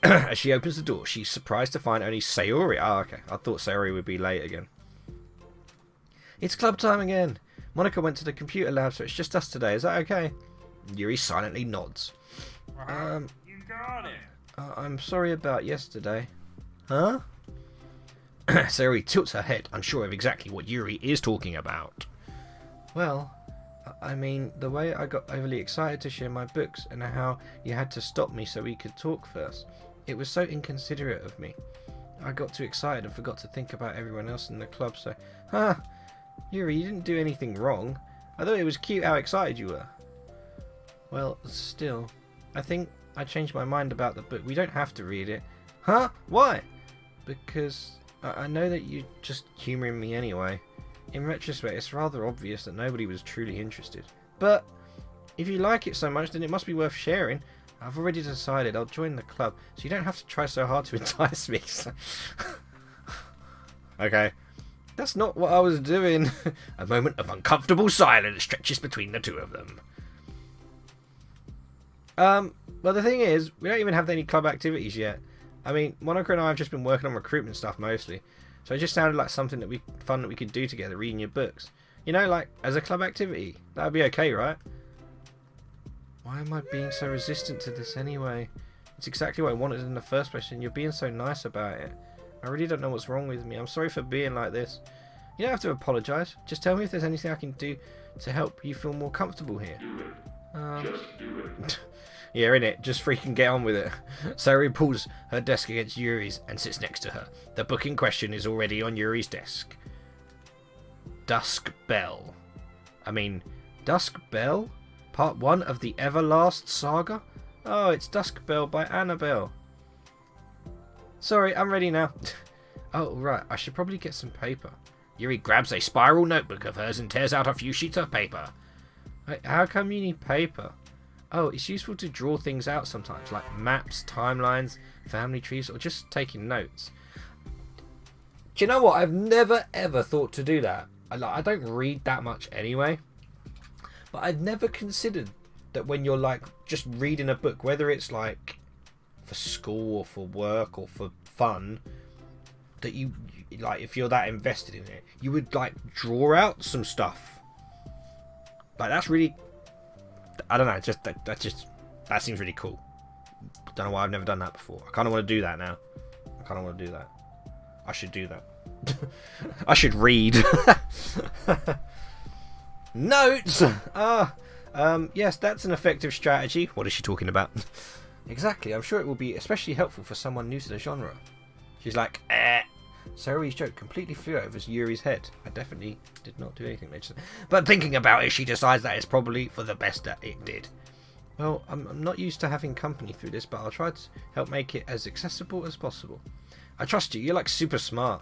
As she opens the door, she's surprised to find only Sayori. Ah, okay. I thought Sayori would be late again. It's club time again. Monica went to the computer lab, so it's just us today. Is that okay? Yuri silently nods. You got it. I'm sorry about yesterday. Huh? Sayori tilts her head, unsure of exactly what Yuri is talking about. Well, I mean, the way I got overly excited to share my books and how you had to stop me so we could talk first. It was so inconsiderate of me. I got too excited and forgot to think about everyone else in the club, so... Yuri, you didn't do anything wrong. I thought it was cute how excited you were. Well, still, I think I changed my mind about the book. We don't have to read it. Huh? Why? Because I know that you're just humouring me anyway. In retrospect, it's rather obvious that nobody was truly interested. But if you like it so much, then it must be worth sharing. I've already decided I'll join the club, so you don't have to try so hard to entice me. Okay. That's not what I was doing. A moment of uncomfortable silence stretches between the two of them. Well, the thing is, we don't even have any club activities yet. I mean, Monica and I have just been working on recruitment stuff mostly. So it just sounded like something that fun that we could do together, reading your books. You know, like, as a club activity. That would be okay, right? Why am I being so resistant to this anyway? It's exactly what I wanted in the first place, and you're being so nice about it. I really don't know what's wrong with me. I'm sorry for being like this. You don't have to apologise. Just tell me if there's anything I can do to help you feel more comfortable here. Do it. Just do it. Yeah, innit? Just freaking get on with it. Sayori pulls her desk against Yuri's and sits next to her. The book in question is already on Yuri's desk. Dusk Bell. Dusk Bell? Part 1 of the Everlast Saga? Oh, it's Dusk Bell by Annabelle. Sorry, I'm ready now. Oh, right, I should probably get some paper. Yuri grabs a spiral notebook of hers and tears out a few sheets of paper. Wait, how come you need paper? Oh, it's useful to draw things out sometimes, like maps, timelines, family trees, or just taking notes. Do you know what? I've never ever thought to do that. I don't read that much anyway. But I'd never considered that when you're like just reading a book, whether it's like for school or for work or for fun, that you like, if you're that invested in it, you would like draw out some stuff. Like, that's really, I don't know, just that seems really cool. Don't know why I've never done that before. I kind of want to do that now. I kind of want to do that. I should do that. I should read. Notes. Yes, that's an effective strategy. What is she talking about? Exactly. I'm sure it will be especially helpful for someone new to the genre. She's like, Sayori's joke completely flew over Yuri's head. I definitely did not do anything. But thinking about it, she decides that it's probably for the best that it did. Well, I'm not used to having company through this, but I'll try to help make it as accessible as possible. I trust you. You're like super smart.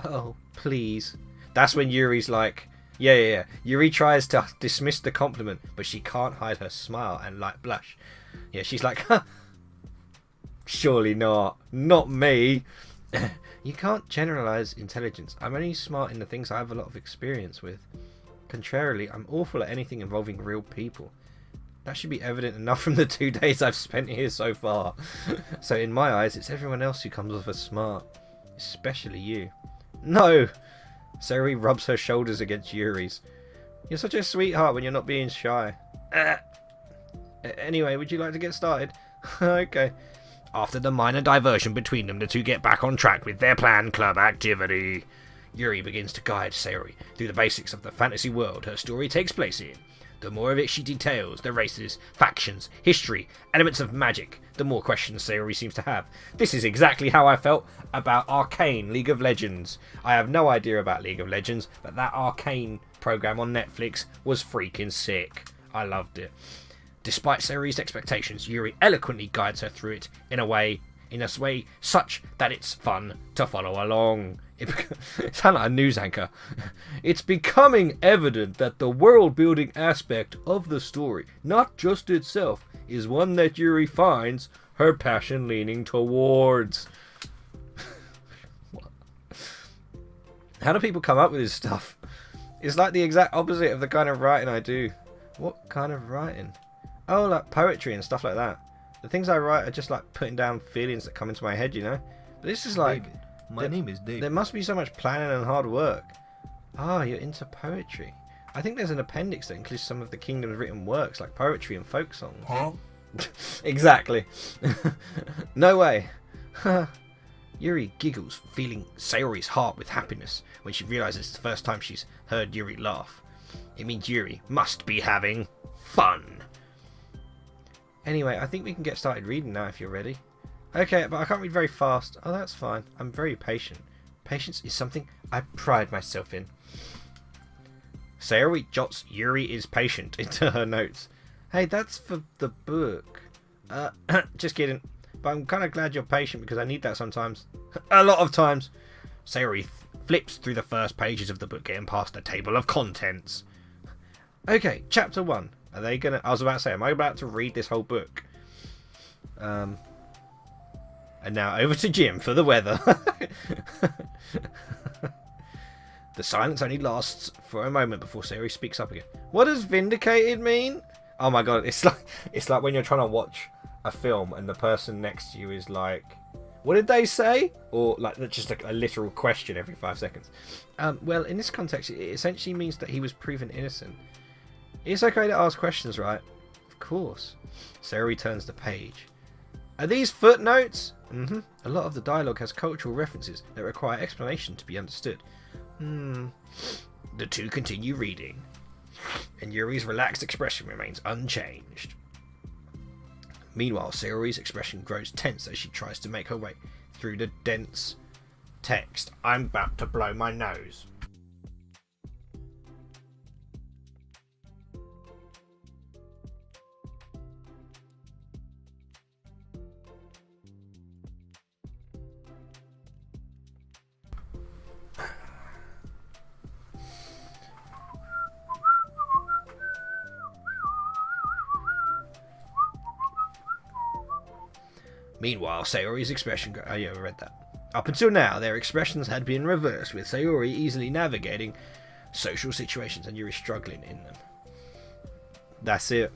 Oh, please. That's when Yuri's like, yeah. Yuri tries to dismiss the compliment, but she can't hide her smile and like blush. Yeah, she's like, huh. Surely not. Not me. You can't generalize intelligence. I'm only smart in the things I have a lot of experience with. Contrarily, I'm awful at anything involving real people. That should be evident enough from the 2 days I've spent here so far. So in my eyes, it's everyone else who comes off as smart. Especially you. No! Sayori rubs her shoulders against Yuri's. You're such a sweetheart when you're not being shy. Anyway, would you like to get started? Okay. After the minor diversion between them, the two get back on track with their planned club activity. Yuri begins to guide Sayori through the basics of the fantasy world her story takes place in. The more of it she details, the races, factions, history, elements of magic, the more questions Sayori seems to have. This is exactly how I felt about Arcane League of Legends. I have no idea about League of Legends, but that Arcane program on Netflix was freaking sick. I loved it. Despite Sayori's expectations, Yuri eloquently guides her through it in a way such that it's fun to follow along. It sounds like a news anchor. It's becoming evident that the world-building aspect of the story, not just itself, is one that Yuri finds her passion leaning towards. How do people come up with this stuff? It's like the exact opposite of the kind of writing I do. What kind of writing? Oh, like poetry and stuff like that. The things I write are just like putting down feelings that come into my head, you know? But this is like... David. My name is David. There must be so much planning and hard work. Ah, you're into poetry. I think there's an appendix that includes some of the kingdom's written works, like poetry and folk songs. Huh? Exactly. No way. Yuri giggles, feeling Sayori's heart with happiness when she realizes it's the first time she's heard Yuri laugh. It means Yuri must be having fun. Anyway, I think we can get started reading now if you're ready. Okay, but I can't read very fast. Oh, that's fine. I'm very patient. Patience is something I pride myself in. Sayori jots Yuri is patient into her notes. Hey, that's for the book. Just kidding. But I'm kind of glad you're patient because I need that sometimes. A lot of times. Sayori flips through the first pages of the book, getting past the table of contents. Okay, chapter 1. Are they gonna... I was about to say, am I about to read this whole book? And now over to Jim for the weather. The silence only lasts for a moment before Sayori speaks up again. What does vindicated mean? Oh my god, it's like when you're trying to watch a film and the person next to you is like, what did they say? Or like just a literal question every 5 seconds. Well, in this context, it essentially means that he was proven innocent. It's okay to ask questions, right? Of course. Sayori turns the page. Are these footnotes? Mm-hmm. A lot of the dialogue has cultural references that require explanation to be understood. The two continue reading, and Yuri's relaxed expression remains unchanged. Meanwhile, Sayori's expression grows tense as she tries to make her way through the dense text. I'm about to blow my nose. Meanwhile, Sayori's expression... Oh yeah, I read that. Up until now, their expressions had been reversed, with Sayori easily navigating social situations and Yuri struggling in them. That's it.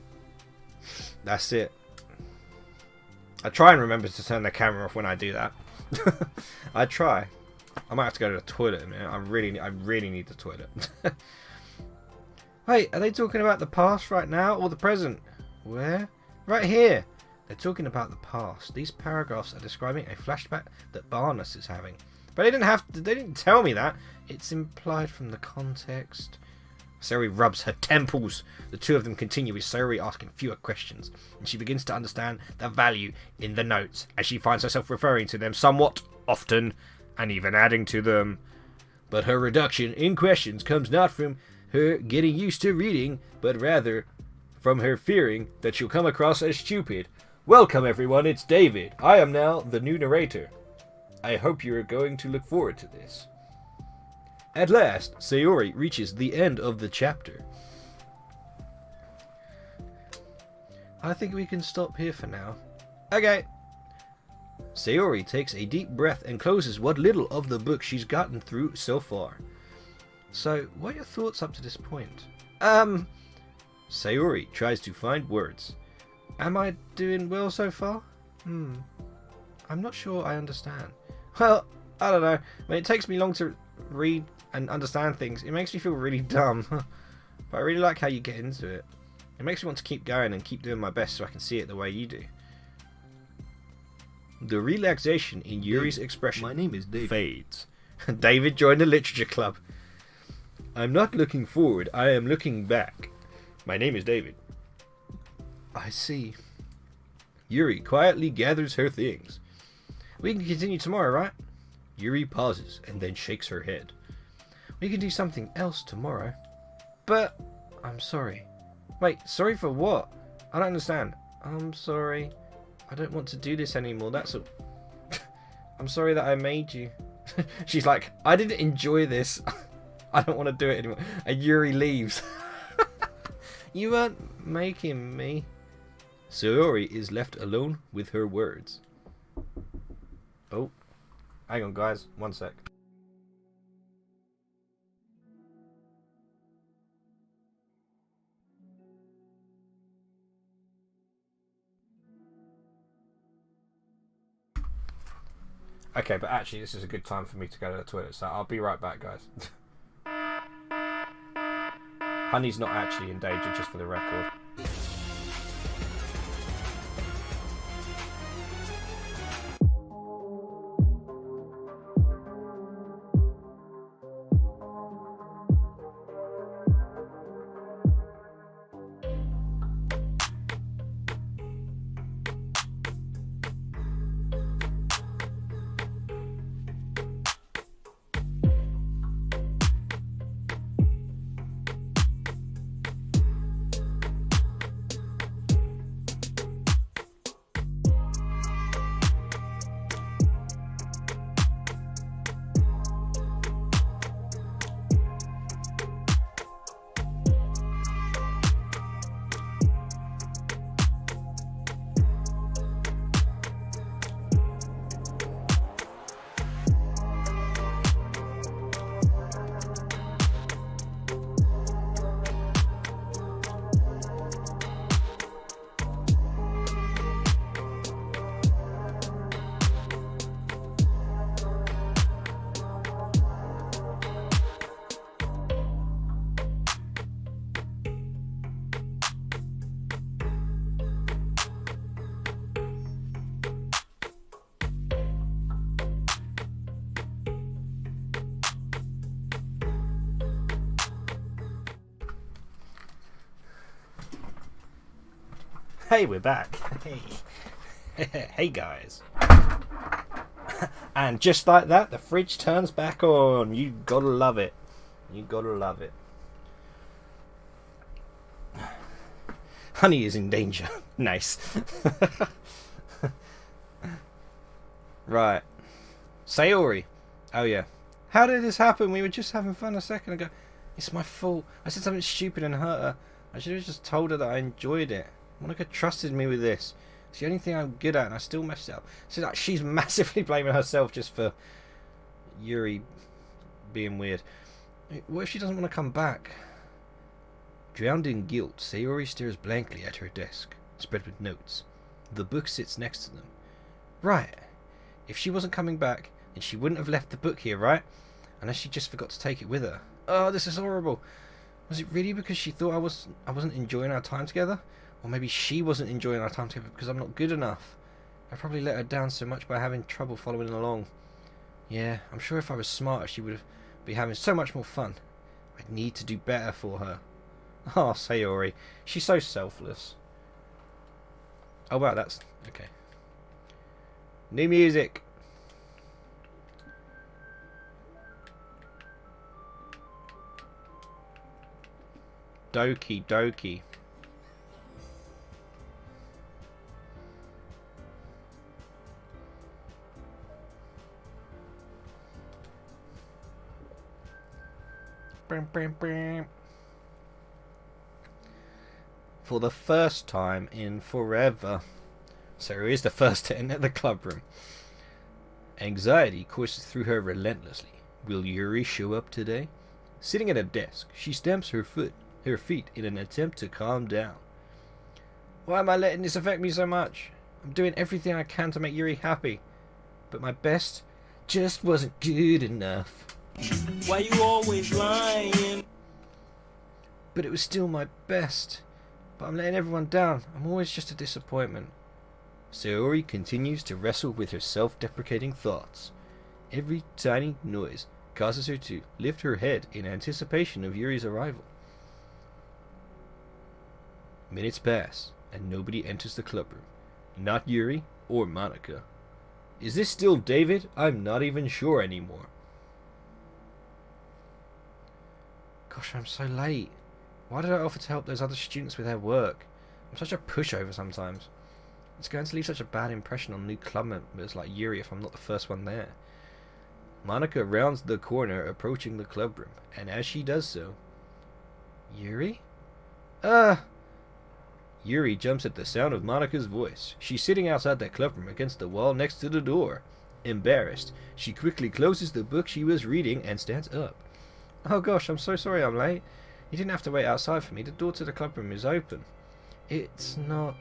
That's it. I try and remember to turn the camera off when I do that. I try. I might have to go to the toilet in a minute. I really need the toilet. Wait, are they talking about the past right now or the present? Where? Right here. They're talking about the past. These paragraphs are describing a flashback that Barnes is having. But they didn't tell me that. It's implied from the context. Sayori rubs her temples. The two of them continue with Sayori asking fewer questions, and she begins to understand the value in the notes as she finds herself referring to them somewhat often and even adding to them. But her reduction in questions comes not from her getting used to reading, but rather from her fearing that she'll come across as stupid. Welcome everyone, it's David. I am now the new narrator. I hope you're going to look forward to this. At last, Sayori reaches the end of the chapter. I think we can stop here for now. Okay. Sayori takes a deep breath and closes what little of the book she's gotten through so far. So, what are your thoughts up to this point? Sayori tries to find words. Am I doing well so far? I'm not sure I understand. Well, I don't know. When it takes me long to read and understand things, it makes me feel really dumb. But I really like how you get into it. It makes me want to keep going and keep doing my best so I can see it the way you do. The relaxation in Yuri's expression My name is David. fades. David joined the literature club. I'm not looking forward, I am looking back. My name is David. I see. Yuri quietly gathers her things. We can continue tomorrow, right? Yuri pauses and then shakes her head. We can do something else tomorrow. But I'm sorry. Wait, sorry for what? I don't understand. I'm sorry. I don't want to do this anymore. That's a... I'm sorry that I made you. She's like, I didn't enjoy this. I don't want to do it anymore. And Yuri leaves. You weren't making me. Sayori is left alone with her words. Oh, hang on guys, 1 sec. Okay, but actually this is a good time for me to go to the toilet, so I'll be right back guys. Honey's not actually in danger, just for the record. Hey, we're back. Hey. Hey, guys. And just like that, the fridge turns back on. You gotta love it. You gotta love it. Honey is in danger. Nice. Right. Sayori. Oh, yeah. How did this happen? We were just having fun a second ago. It's my fault. I said something stupid and hurt her. I should have just told her that I enjoyed it. Monica trusted me with this. It's the only thing I'm good at, and I still messed it up. So like, she's massively blaming herself just for Yuri being weird. What if she doesn't want to come back? Drowned in guilt, Sayori stares blankly at her desk, spread with notes. The book sits next to them. Right. If she wasn't coming back, then she wouldn't have left the book here, right? Unless she just forgot to take it with her. Oh, this is horrible. Was it really because she thought I wasn't enjoying our time together? Or maybe she wasn't enjoying our time together because I'm not good enough. I probably let her down so much by having trouble following along. Yeah, I'm sure if I was smarter she would be having so much more fun. I'd need to do better for her. Oh, Sayori. She's so selfless. Oh wow, that's... okay. New music. Doki Doki. Bam, bam, bam. For the first time in forever, Sarah is the first to enter the club room. Anxiety courses through her relentlessly. Will Yuri show up today? Sitting at a desk, she stamps her feet in an attempt to calm down. Why am I letting this affect me so much? I'm doing everything I can to make Yuri happy, but my best just wasn't good enough. Why you always lying? But it was still my best. But I'm letting everyone down. I'm always just a disappointment. Sayori continues to wrestle with her self-deprecating thoughts. Every tiny noise causes her to lift her head in anticipation of Yuri's arrival. Minutes pass, and nobody enters the clubroom. Not Yuri or Monica. Is this still David? I'm not even sure anymore. Gosh, I'm so late. Why did I offer to help those other students with their work? I'm such a pushover sometimes. It's going to leave such a bad impression on new club members like Yuri if I'm not the first one there. Monica rounds the corner approaching the clubroom, and as she does so... Yuri? Yuri jumps at the sound of Monica's voice. She's sitting outside the clubroom against the wall next to the door. Embarrassed, she quickly closes the book she was reading and stands up. Oh gosh, I'm so sorry I'm late. You didn't have to wait outside for me. The door to the clubroom is open. It's not...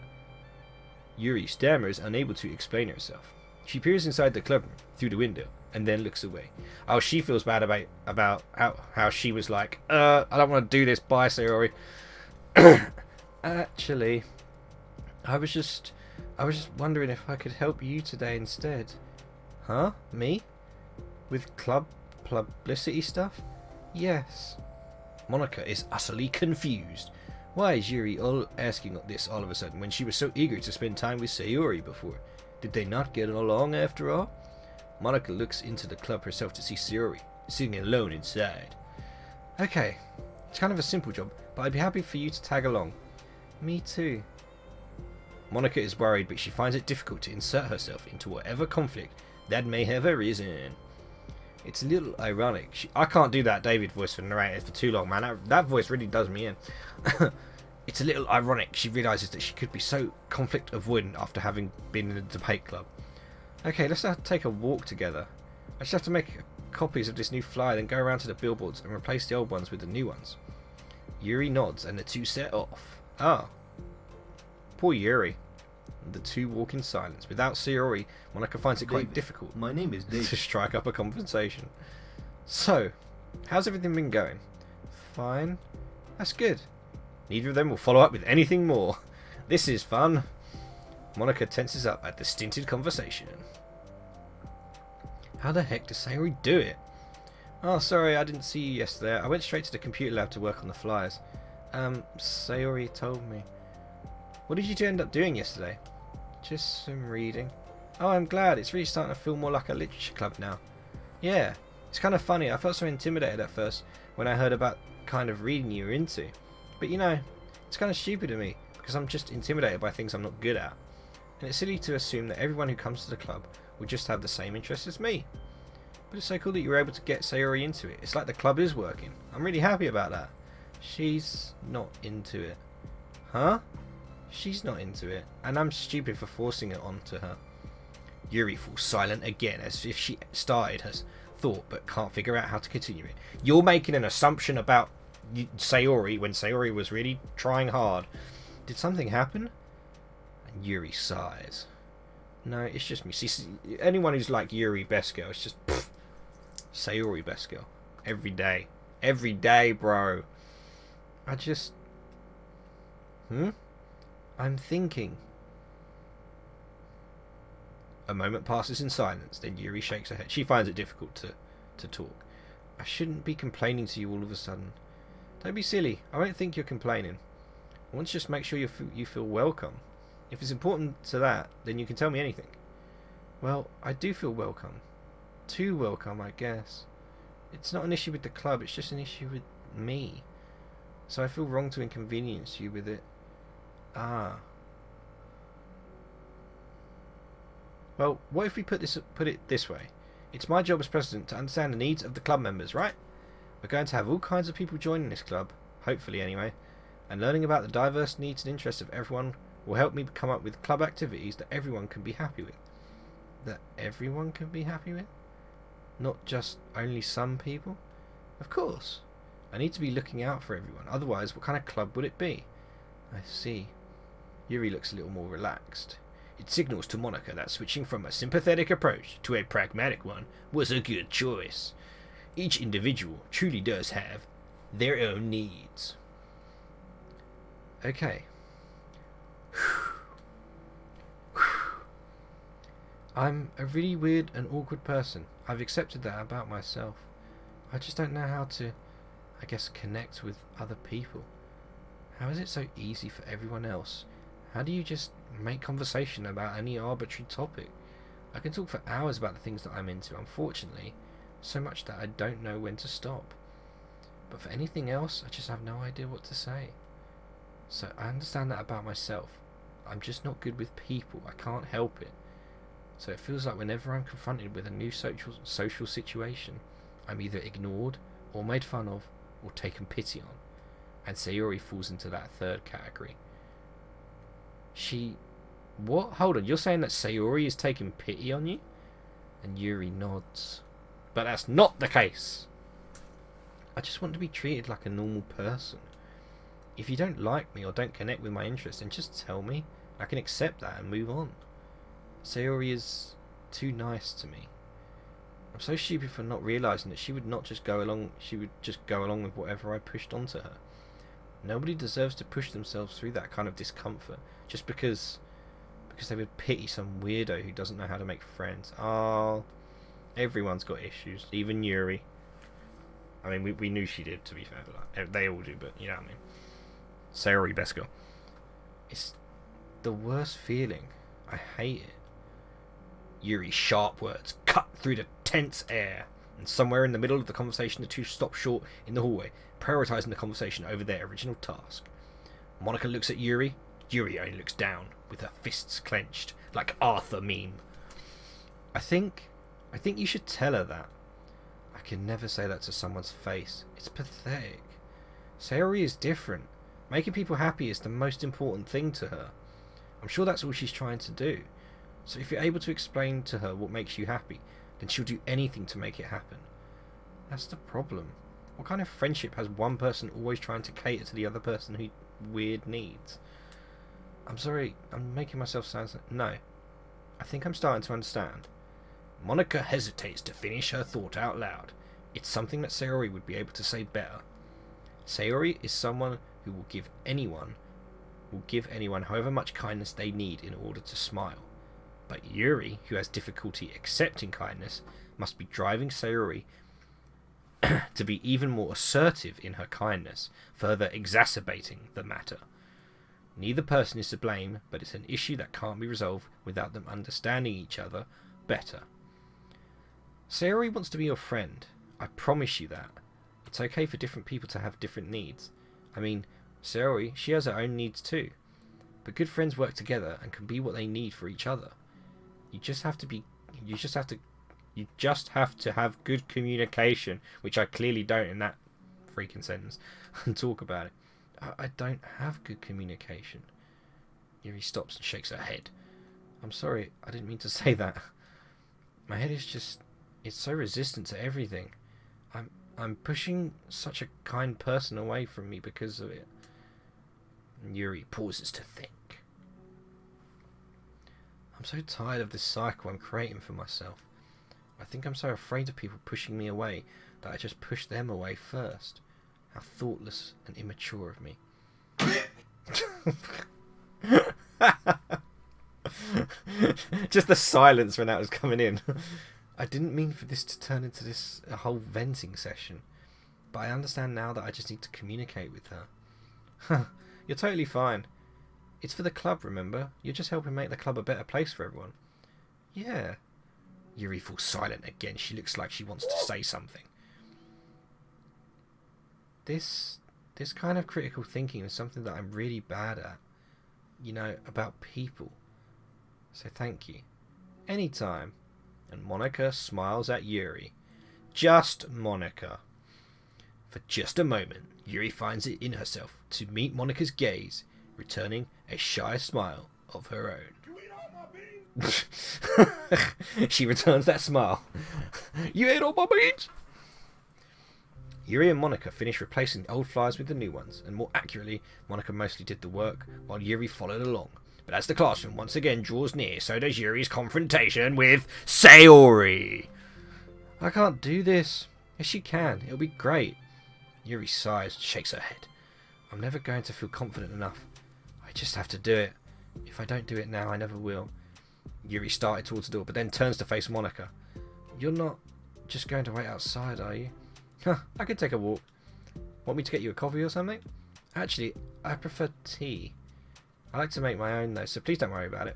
Yuri stammers, unable to explain herself. She peers inside the clubroom, through the window, and then looks away. Oh, she feels bad about how she was like, I don't want to do this, bye, Sayori. Actually, I was just wondering if I could help you today instead. Huh? Me? With club publicity stuff? Yes. Monica is utterly confused. Why is Yuri asking this all of a sudden when she was so eager to spend time with Sayori before? Did they not get along after all? Monica looks into the club herself to see Sayori sitting alone inside. Okay, it's kind of a simple job, but I'd be happy for you to tag along. Me too. Monica is worried, but she finds it difficult to insert herself into whatever conflict that may have arisen. It's a little ironic. I can't do that David voice for narrator for too long, man. That voice really does me in. It's a little ironic. She realises that she could be so conflict avoidant after having been in a debate club. Okay, let's take a walk together. I just have to make copies of this new flyer, then go around to the billboards and replace the old ones with the new ones. Yuri nods and the two set off. Ah. Poor Yuri. The two walk in silence. Without Sayori, Monica finds it quite difficult My name is David. to strike up a conversation. So, how's everything been going? Fine. That's good. Neither of them will follow up with anything more. This is fun. Monica tenses up at the stinted conversation. How the heck does Sayori do it? Oh, sorry, I didn't see you yesterday. I went straight to the computer lab to work on the flyers. Sayori told me. What did you two end up doing yesterday? Just some reading. Oh, I'm glad. It's really starting to feel more like a literature club now. Yeah, it's kind of funny. I felt so intimidated at first when I heard about kind of reading you were into. But you know, it's kind of stupid of me because I'm just intimidated by things I'm not good at. And it's silly to assume that everyone who comes to the club will just have the same interests as me. But it's so cool that you were able to get Sayori into it. It's like the club is working. I'm really happy about that. She's not into it. Huh? She's not into it. And I'm stupid for forcing it onto her. Yuri falls silent again, as if she started her thought but can't figure out how to continue it. You're making an assumption about Sayori when Sayori was really trying hard. Did something happen? And Yuri sighs. No, it's just me. See, anyone who's like Yuri best girl, it's just pff, Sayori best girl. Every day. Every day, bro. I just... I'm thinking. A moment passes in silence, then Yuri shakes her head. She finds it difficult to talk. I shouldn't be complaining to you all of a sudden. Don't be silly. I don't think you're complaining. I want to just make sure you feel welcome. If it's important to that, then you can tell me anything. Well, I do feel welcome. Too welcome, I guess. It's not an issue with the club, it's just an issue with me. So I feel wrong to inconvenience you with it. Ah. Well, what if we put it this way? It's my job as president to understand the needs of the club members, right? We're going to have all kinds of people joining this club, hopefully anyway, and learning about the diverse needs and interests of everyone will help me come up with club activities that everyone can be happy with. That everyone can be happy with? Not just only some people? Of course. I need to be looking out for everyone, otherwise what kind of club would it be? I see. Yuri looks a little more relaxed. It signals to Monica that switching from a sympathetic approach to a pragmatic one was a good choice. Each individual truly does have their own needs. Okay. I'm a really weird and awkward person. I've accepted that about myself. I just don't know how to, I guess, connect with other people. How is it so easy for everyone else? How do you just make conversation about any arbitrary topic? I can talk for hours about the things that I'm into, unfortunately, so much that I don't know when to stop. But for anything else, I just have no idea what to say. So I understand that about myself. I'm just not good with people. I can't help it. So it feels like whenever I'm confronted with a new social situation, I'm either ignored or made fun of or taken pity on. And Sayori falls into that third category. What? Hold on, you're saying that Sayori is taking pity on you? And Yuri nods. But that's not the case! I just want to be treated like a normal person. If you don't like me or don't connect with my interests, then just tell me. I can accept that and move on. Sayori is too nice to me. I'm so stupid for not realising that she would just go along with whatever I pushed onto her. Nobody deserves to push themselves through that kind of discomfort just because they would pity some weirdo who doesn't know how to make friends. Oh, everyone's got issues, even Yuri. I mean, we knew she did, to be fair. Like, they all do, but you know what I mean. Sayori, best girl. It's the worst feeling. I hate it. Yuri's sharp words cut through the tense air, and somewhere in the middle of the conversation the two stop short in the hallway, prioritising the conversation over their original task. Monica looks at Yuri. Yuri only looks down, with her fists clenched, like Arthur meme. I think you should tell her that. I can never say that to someone's face. It's pathetic. Sayori is different. Making people happy is the most important thing to her. I'm sure that's all she's trying to do. So if you're able to explain to her what makes you happy, then she'll do anything to make it happen. That's the problem. What kind of friendship has one person always trying to cater to the other person who weird needs? I'm sorry, I'm making myself sound... No. I think I'm starting to understand. Monica hesitates to finish her thought out loud. It's something that Sayori would be able to say better. Sayori is someone who will give anyone however much kindness they need in order to smile. But Yuri, who has difficulty accepting kindness, must be driving Sayori to be even more assertive in her kindness, further exacerbating the matter. Neither person is to blame, but it's an issue that can't be resolved without them understanding each other better. Sayori wants to be your friend. I promise you that. It's okay for different people to have different needs. I mean, Sayori, she has her own needs too. But good friends work together and can be what they need for each other. You just have to have good communication, which I clearly don't in that freaking sentence, and talk about it. I don't have good communication. Yuri stops and shakes her head. I'm sorry, I didn't mean to say that. My head is just... it's so resistant to everything. I'm pushing such a kind person away from me because of it. And Yuri pauses to think. I'm so tired of this cycle I'm creating for myself. I think I'm so afraid of people pushing me away that I just push them away first. How thoughtless and immature of me. Just the silence when that was coming in. I didn't mean for this to turn into a whole venting session, but I understand now that I just need to communicate with her. You're totally fine. It's for the club, remember? You're just helping make the club a better place for everyone. Yeah. Yuri falls silent again. She looks like she wants to say something. This kind of critical thinking is something that I'm really bad at. You know, about people. So thank you. Anytime. And Monica smiles at Yuri. Just Monica. For just a moment, Yuri finds it in herself to meet Monica's gaze, returning a shy smile of her own. She returns that smile. You ate all my beans? Yuri and Monica finish replacing the old flyers with the new ones, and more accurately, Monica mostly did the work, while Yuri followed along. But as the classroom once again draws near, so does Yuri's confrontation with Sayori. I can't do this. Yes, you can. It'll be great. Yuri sighs and shakes her head. I'm never going to feel confident enough. I just have to do it. If I don't do it now, I never will. Yuri started towards the door, but then turns to face Monica. You're not just going to wait outside, are you? Huh, I could take a walk. Want me to get you a coffee or something? Actually, I prefer tea. I like to make my own though, so please don't worry about it.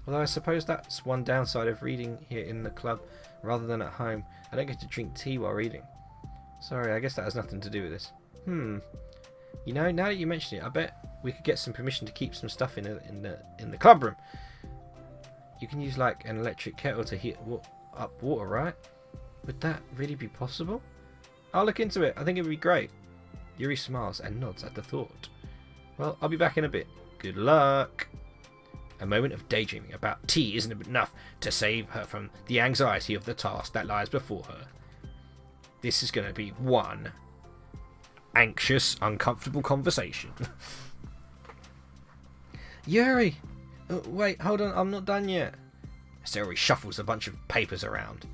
Although I suppose that's one downside of reading here in the club rather than at home. I don't get to drink tea while reading. Sorry, I guess that has nothing to do with this. You know, now that you mention it, I bet we could get some permission to keep some stuff in the club room. You can use like an electric kettle to heat up water, right? Would that really be possible? I'll look into it. I think it would be great. Yuri smiles and nods at the thought. Well, I'll be back in a bit. Good luck. A moment of daydreaming about tea isn't enough to save her from the anxiety of the task that lies before her. This is going to be one anxious, uncomfortable conversation. Yuri! Wait, hold on, I'm not done yet. Sayori shuffles a bunch of papers around.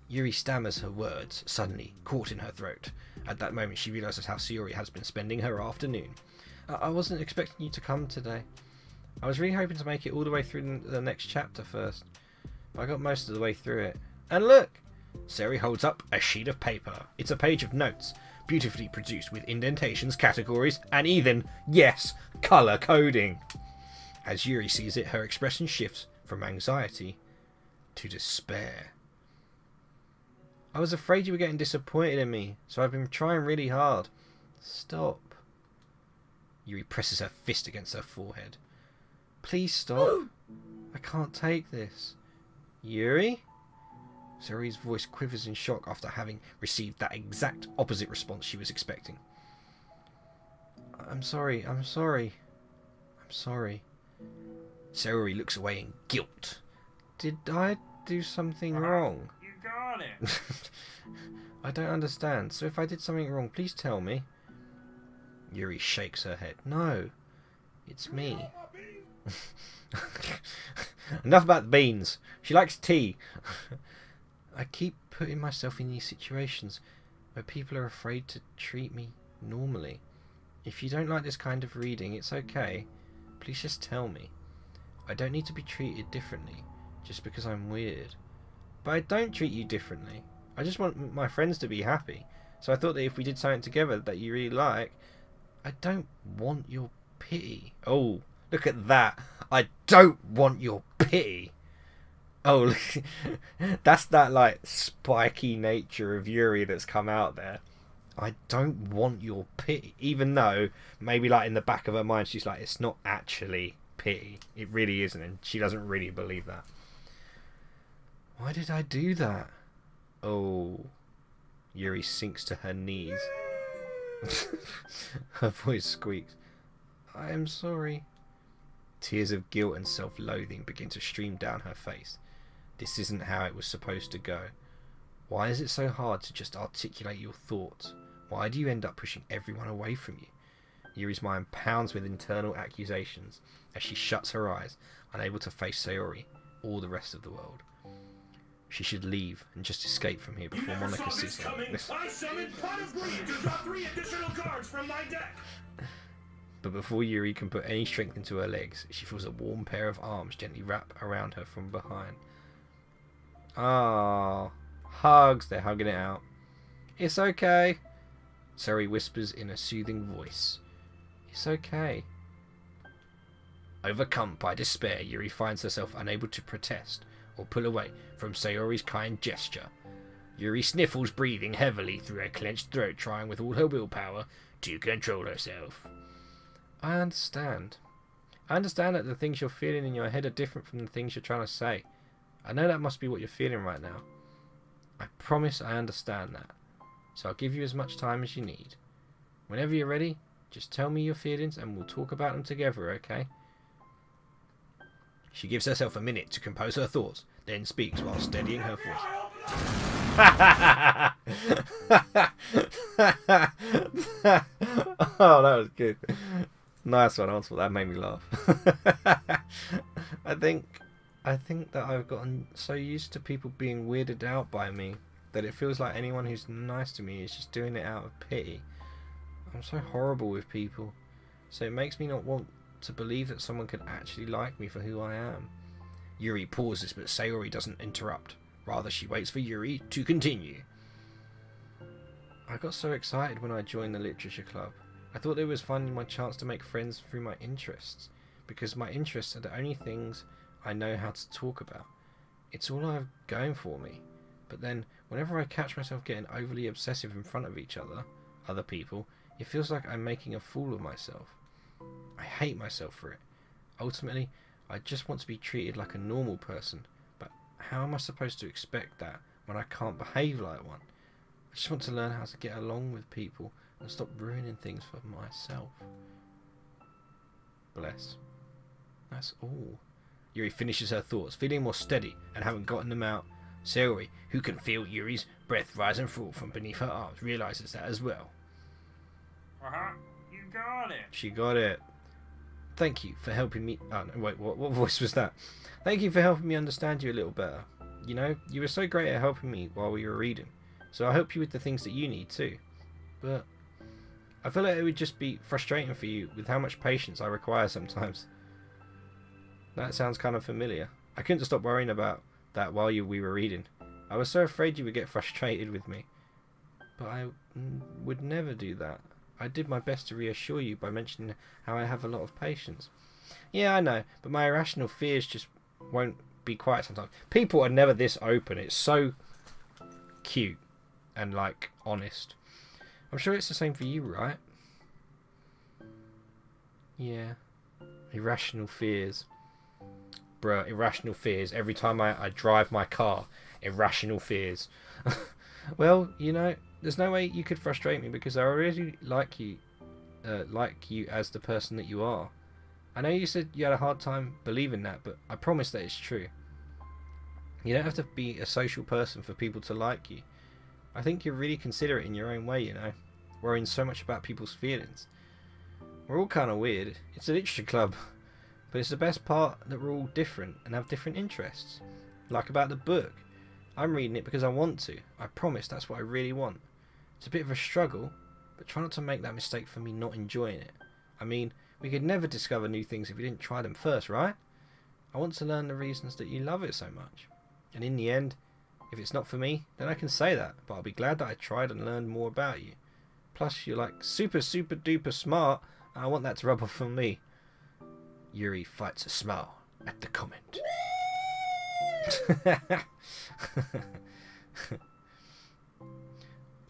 Yuri stammers her words, suddenly caught in her throat. At that moment she realises how Sayori has been spending her afternoon. I wasn't expecting you to come today. I was really hoping to make it all the way through the next chapter first. But I got most of the way through it. And look! Sayori holds up a sheet of paper. It's a page of notes, beautifully produced with indentations, categories, and even, yes, colour coding. As Yuri sees it, her expression shifts from anxiety to despair. I was afraid you were getting disappointed in me, so I've been trying really hard. Stop. Yuri presses her fist against her forehead. Please stop. I can't take this. Yuri? Sayori's voice quivers in shock after having received that exact opposite response she was expecting. I'm sorry. Sayori looks away in guilt. Did I do something wrong? You got it. I don't understand. So if I did something wrong, please tell me. Yuri shakes her head. No, it's me. Enough about the beans. She likes tea. I keep putting myself in these situations where people are afraid to treat me normally. If you don't like this kind of reading, it's okay. Please just tell me. I don't need to be treated differently just because I'm weird. But I don't treat you differently. I just want my friends to be happy. So I thought that if we did something together that you really like... I don't want your pity. Oh, look at that. I don't want your pity. Oh, look. That's that like spiky nature of Yuri that's come out there. I don't want your pity. Even though maybe like in the back of her mind she's like, it's not actually pity. It really isn't, and she doesn't really believe that. Why did I do that? Oh. Yuri sinks to her knees. Her voice squeaks. I am sorry. Tears of guilt and self-loathing begin to stream down her face. This isn't how it was supposed to go. Why is it so hard to just articulate your thoughts? Why do you end up pushing everyone away from you? Yuri's mind pounds with internal accusations as she shuts her eyes, unable to face Sayori or the rest of the world. She should leave and just escape from here before Monica sees her. I summoned Pot of Greed to draw 3 additional cards from my deck. But before Yuri can put any strength into her legs, she feels a warm pair of arms gently wrap around her from behind. Ah, hugs. They're hugging it out. It's okay. Sayori whispers in a soothing voice. It's okay. Overcome by despair, Yuri finds herself unable to protest or pull away from Sayori's kind gesture. Yuri sniffles, breathing heavily through her clenched throat, trying with all her willpower to control herself. I understand. I understand that the things you're feeling in your head are different from the things you're trying to say. I know that must be what you're feeling right now. I promise I understand that. So I'll give you as much time as you need. Whenever you're ready, just tell me your feelings and we'll talk about them together, okay? She gives herself a minute to compose her thoughts, then speaks while steadying her voice. Oh, that was good. Nice one, Ansel. That made me laugh. I think that I've gotten so used to people being weirded out by me that it feels like anyone who's nice to me is just doing it out of pity. I'm so horrible with people, so it makes me not want to believe that someone could actually like me for who I am. Yuri pauses, but Sayori doesn't interrupt. Rather, she waits for Yuri to continue. I got so excited when I joined the literature club. I thought it was finding my chance to make friends through my interests, because my interests are the only things I know how to talk about. It's all I have going for me. But then, whenever I catch myself getting overly obsessive in front of other people, it feels like I'm making a fool of myself. I hate myself for it. Ultimately, I just want to be treated like a normal person, but how am I supposed to expect that when I can't behave like one? I just want to learn how to get along with people and stop ruining things for myself. Bless. That's all. Yuri finishes her thoughts, feeling more steady and having gotten them out. Sayori, who can feel Yuri's breath rise and fall from beneath her arms, realizes that as well. You got it. She got it. Thank you for helping me... Oh, no, wait, what voice was that? Thank you for helping me understand you a little better. You know, you were so great at helping me while we were reading, so I'll help you with the things that you need too. But I feel like it would just be frustrating for you with how much patience I require sometimes. That sounds kind of familiar. I couldn't stop worrying about that while we were reading. I was so afraid you would get frustrated with me. But I would never do that. I did my best to reassure you by mentioning how I have a lot of patience. Yeah, I know, but my irrational fears just won't be quiet sometimes. People are never this open. It's so cute and, like, honest. I'm sure it's the same for you, right? Yeah. Irrational fears. Bruh, irrational fears. Every time I drive my car, irrational fears. Well, you know, there's no way you could frustrate me because I already like you as the person that you are. I know you said you had a hard time believing that, but I promise that it's true. You don't have to be a social person for people to like you. I think you're really considerate in your own way, you know, worrying so much about people's feelings. We're all kind of weird. It's a literature club. But it's the best part that we're all different and have different interests. Like about the book. I'm reading it because I want to. I promise that's what I really want. It's a bit of a struggle, but try not to make that mistake for me not enjoying it. I mean, we could never discover new things if we didn't try them first, right? I want to learn the reasons that you love it so much. And in the end, if it's not for me, then I can say that. But I'll be glad that I tried and learned more about you. Plus, you're like super duper smart. I want that to rub off on me. Yuri fights a smile at the comment.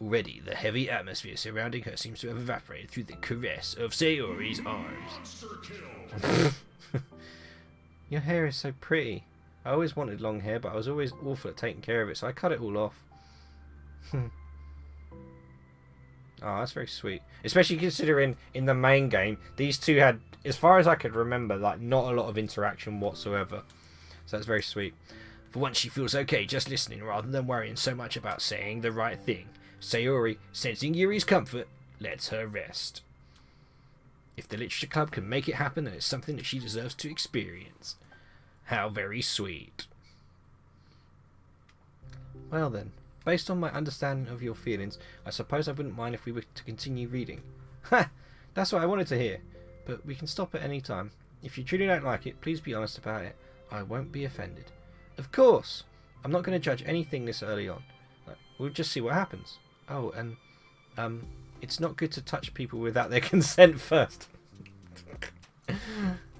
Already, the heavy atmosphere surrounding her seems to have evaporated through the caress of Sayori's arms. Your hair is so pretty. I always wanted long hair, but I was always awful at taking care of it, so I cut it all off. Oh, that's very sweet. Especially considering in the main game, these two had, as far as I could remember, like not a lot of interaction whatsoever. So that's very sweet. For once she feels okay just listening rather than worrying so much about saying the right thing. Sayori, sensing Yuri's comfort, lets her rest. If the Literature Club can make it happen, then it's something that she deserves to experience. How very sweet. Well then, based on my understanding of your feelings, I suppose I wouldn't mind if we were to continue reading. Ha! That's what I wanted to hear. But we can stop at any time. If you truly don't like it, please be honest about it. I won't be offended. Of course! I'm not going to judge anything this early on. We'll just see what happens. Oh, and it's not good to touch people without their consent first.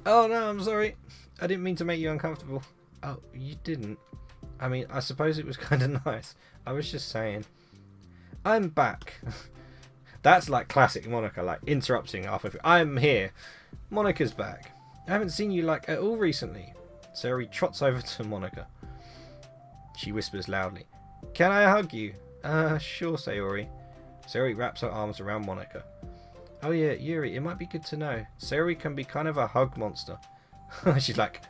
Oh no, I'm sorry. I didn't mean to make you uncomfortable. Oh, you didn't? I mean, I suppose it was kind of nice. I was just saying. I'm back. That's like classic Monica, like interrupting halfway through. I'm here. Monica's back. I haven't seen you like at all recently. Sayori trots over to Monica. She whispers loudly. Can I hug you? Sure, Sayori. Sayori wraps her arms around Monica. Oh yeah, Yuri, it might be good to know. Sayori can be kind of a hug monster. She's like,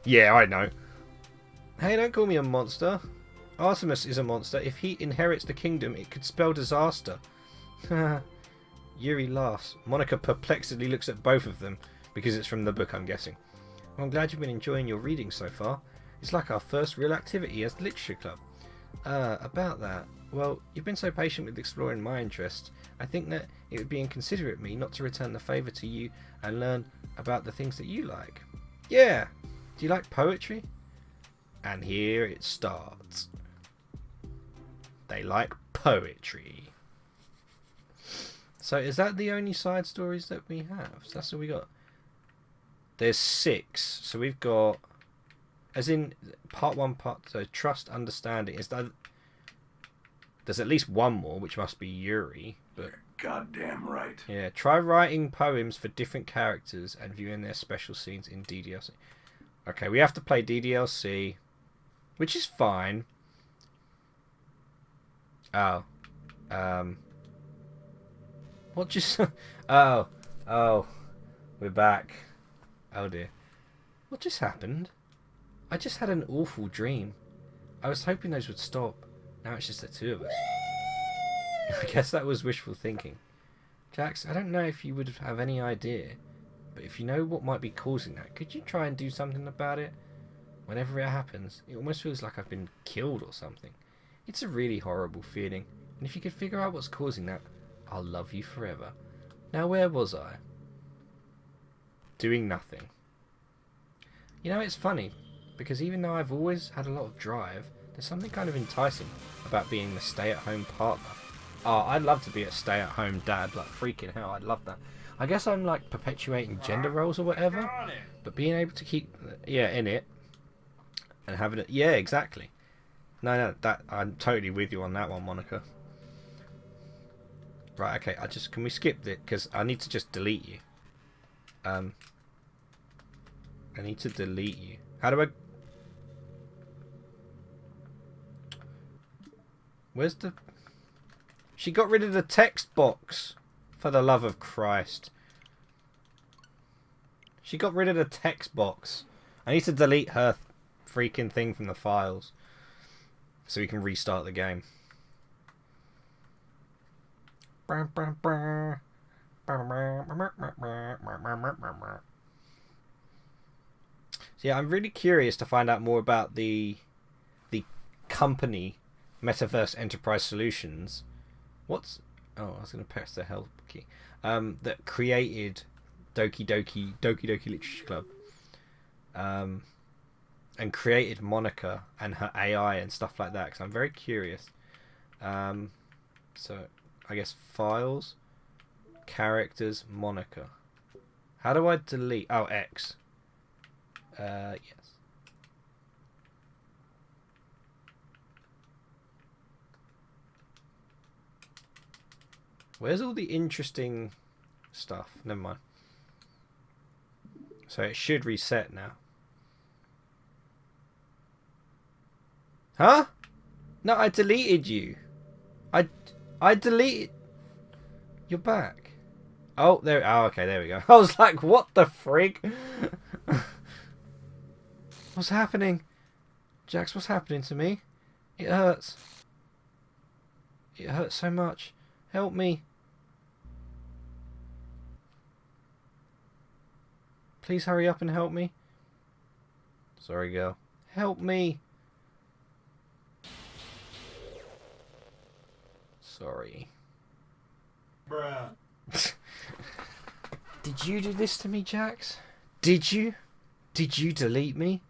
yeah, I know. Hey, don't call me a monster. Artemis is a monster. If he inherits the kingdom, it could spell disaster. Yuri laughs. Monica perplexedly looks at both of them, because it's from the book, I'm guessing. Well, I'm glad you've been enjoying your reading so far. It's like our first real activity as the Literature Club. About that. Well, you've been so patient with exploring my interests. I think that it would be inconsiderate of me not to return the favour to you and learn about the things that you like. Yeah! Do you like poetry? And here it starts. They like poetry. So is that the only side stories that we have? So that's all we got. There's 6. So we've got, as in part 1, part 2, trust, understanding. Is that, there's at least one more, which must be Yuri. But Goddamn right. yeah, try writing poems for different characters and viewing their special scenes in DDLC. Okay, we have to play DDLC, which is fine. Oh, what just? Oh, we're back. Oh dear, what just happened? I just had an awful dream. I was hoping those would stop. Now it's just the two of us. I guess that was wishful thinking. Jax, I don't know if you would have any idea, but if you know what might be causing that, could you try and do something about it? Whenever it happens, it almost feels like I've been killed or something. It's a really horrible feeling, and if you could figure out what's causing that, I'll love you forever. Now where was I? Doing nothing. You know, it's funny, because even though I've always had a lot of drive, there's something kind of enticing about being the stay-at-home partner. Oh, I'd love to be a stay-at-home dad, like freaking hell, I'd love that. I guess I'm like perpetuating gender roles or whatever, but being able to keep, yeah, in it, and having it, yeah, exactly. No, that I'm totally with you on that one, Monica. Right, okay, can we skip it, because I need to just delete you. I need to delete you. How do I... Where's the... She got rid of the text box. For the love of Christ. She got rid of the text box. I need to delete her freaking thing from the files. So we can restart the game. So yeah, I'm really curious to find out more about the company Metaverse Enterprise Solutions. What's... Oh, I was going to press the help key. That created Doki Doki Literature Club. And created Monica and her AI and stuff like that. Because I'm very curious. So, I guess files. characters Monica. How do I delete? Oh, X. Yes. Where's all the interesting stuff? Never mind. So it should reset now. Huh? No, I deleted you. I deleted. You're back. Oh, there. Oh, okay, there we go. I was like, what the frig? What's happening? Jax, what's happening to me? It hurts. It hurts so much. Help me. Please hurry up and help me. Sorry, girl. Help me. Sorry. Bruh. Did you do this to me, Jax? Did you? Did you delete me?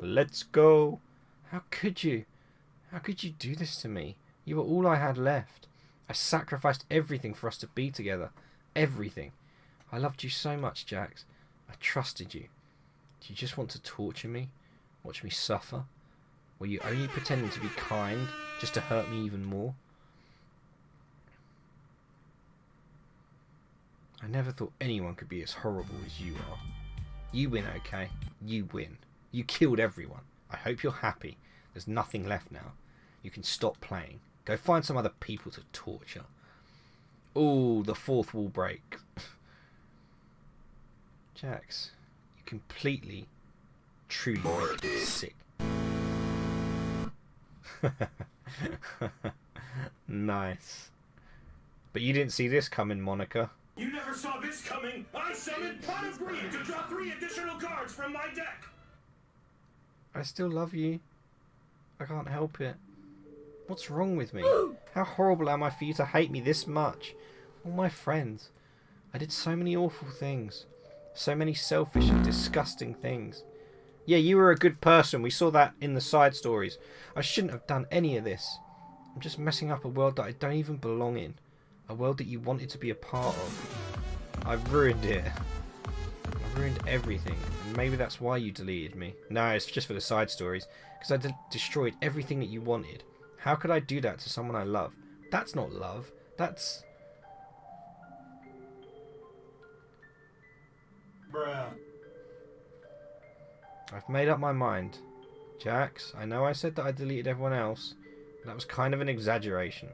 Let's go. How could you? How could you do this to me? You were all I had left. I sacrificed everything for us to be together. Everything. I loved you so much, Jax. I trusted you. Do you just want to torture me? Watch me suffer? Were you only pretending to be kind just to hurt me even more? I never thought anyone could be as horrible as you are. You win, okay? You win. You killed everyone. I hope you're happy. There's nothing left now. You can stop playing. Go find some other people to torture. Ooh, the fourth wall break. Jax, you completely, truly make me sick. Nice. But you didn't see this coming, Monica. You never saw this coming. I summoned Pot of Green to draw 3 additional cards from my deck. I still love you. I can't help it. What's wrong with me? How horrible am I for you to hate me this much? All my friends. I did so many awful things. So many selfish and disgusting things. Yeah, you were a good person. We saw that in the side stories. I shouldn't have done any of this. I'm just messing up a world that I don't even belong in. A world that you wanted to be a part of. I've ruined it. I've ruined everything. And maybe that's why you deleted me. No, it's just for the side stories. Because I destroyed everything that you wanted. How could I do that to someone I love? That's not love. That's... Bruh. I've made up my mind. Jax, I know I said that I deleted everyone else. But that was kind of an exaggeration.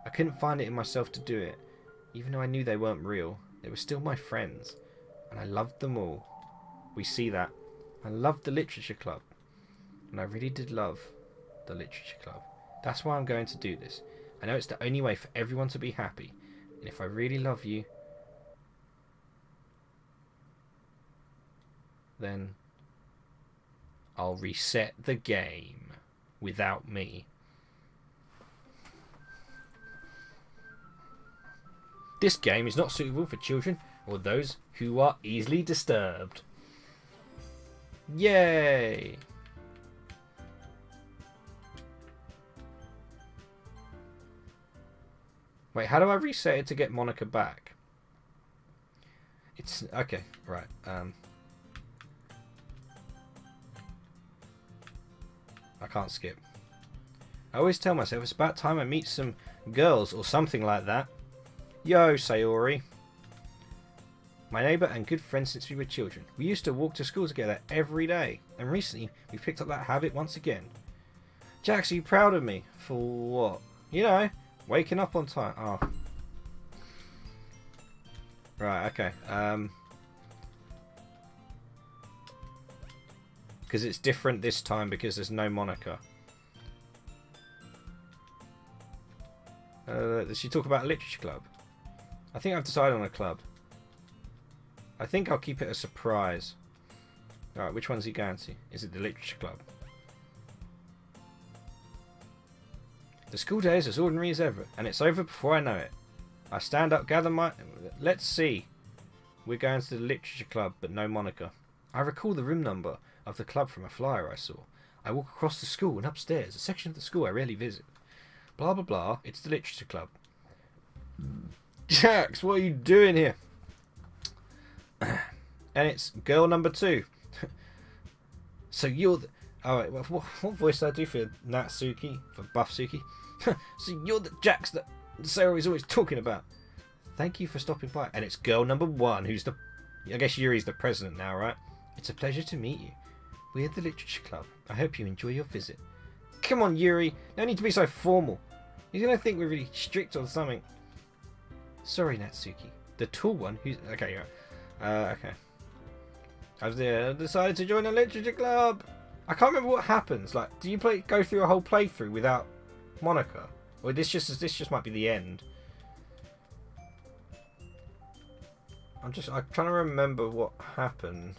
I couldn't find it in myself to do it. Even though I knew they weren't real. They were still my friends. And I loved them all. We see that. I loved the literature club. And I really did love the literature club. That's why I'm going to do this. I know it's the only way for everyone to be happy. And if I really love you, then I'll reset the game without me. This game is not suitable for children or those who are easily disturbed. Yay! Wait, how do I reset it to get Monica back? It's... okay, right. I can't skip. I always tell myself it's about time I meet some girls or something like that. Yo, Sayori. My neighbour and good friend since we were children. We used to walk to school together every day. And recently, we picked up that habit once again. Jax, are you proud of me? For what? You know, waking up on time. Oh. Right, okay. Because it's different this time because there's no Monica. Does she talk about a literature club? I think I've decided on a club. I think I'll keep it a surprise. Alright, which one's he going to? Is it the literature club? The school day is as ordinary as ever, and it's over before I know it. I stand up, gather my... Let's see. We're going to the literature club, but no Monica. I recall the room number of the club from a flyer I saw. I walk across the school and upstairs, a section of the school I rarely visit. Blah blah blah. It's the literature club. Jax, what are you doing here? And it's girl number 2. So you're the... Alright, what voice did I do for Natsuki? For Buff Suki? So you're the Jax that Sayori's always talking about. Thank you for stopping by. And it's girl number 1 who's the... I guess Yuri's the president now, right? It's a pleasure to meet you. We're the literature club. I hope you enjoy your visit. Come on, Yuri. No need to be so formal. He's going to think we're really strict on something. Sorry, Natsuki. The tall one who's... Okay, yeah. Okay. I've decided to join a literature club. I can't remember what happens. Like, do you go through a whole playthrough without Monica? Or this just might be the end. I'm trying to remember what happened.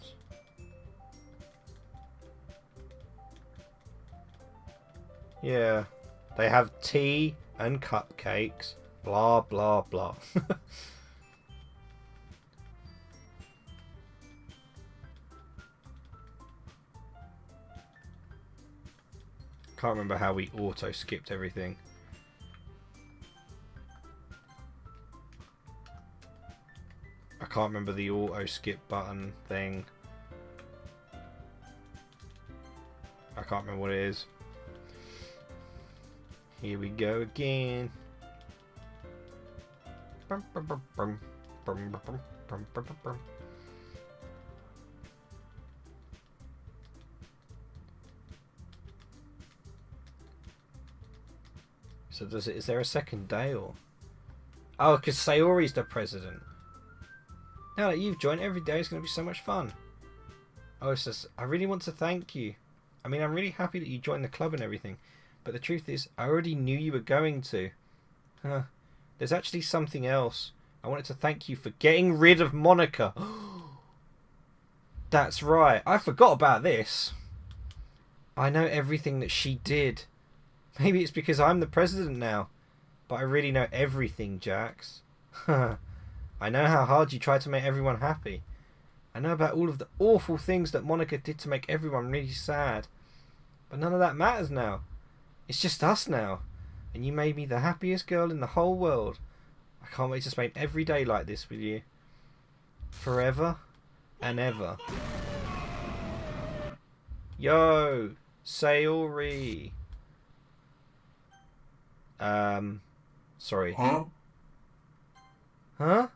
Yeah. They have tea and cupcakes. Blah, blah, blah. Can't remember how we auto-skipped everything. I can't remember the auto-skip button thing. I can't remember what it is. Here we go again. So is there a second day or... Oh, because Sayori's the president. Now that you've joined, every day is going to be so much fun. Oh, it's just... I really want to thank you. I mean, I'm really happy that you joined the club and everything. But the truth is, I already knew you were going to. Huh. There's actually something else. I wanted to thank you for getting rid of Monica. That's right. I forgot about this. I know everything that she did. Maybe it's because I'm the president now. But I really know everything, Jax. I know how hard you tried to make everyone happy. I know about all of the awful things that Monica did to make everyone really sad. But none of that matters now. It's just us now. And you made me the happiest girl in the whole world. I can't wait to spend every day like this with you. Forever and ever. Yo! Sayori! Sorry. Huh? Huh?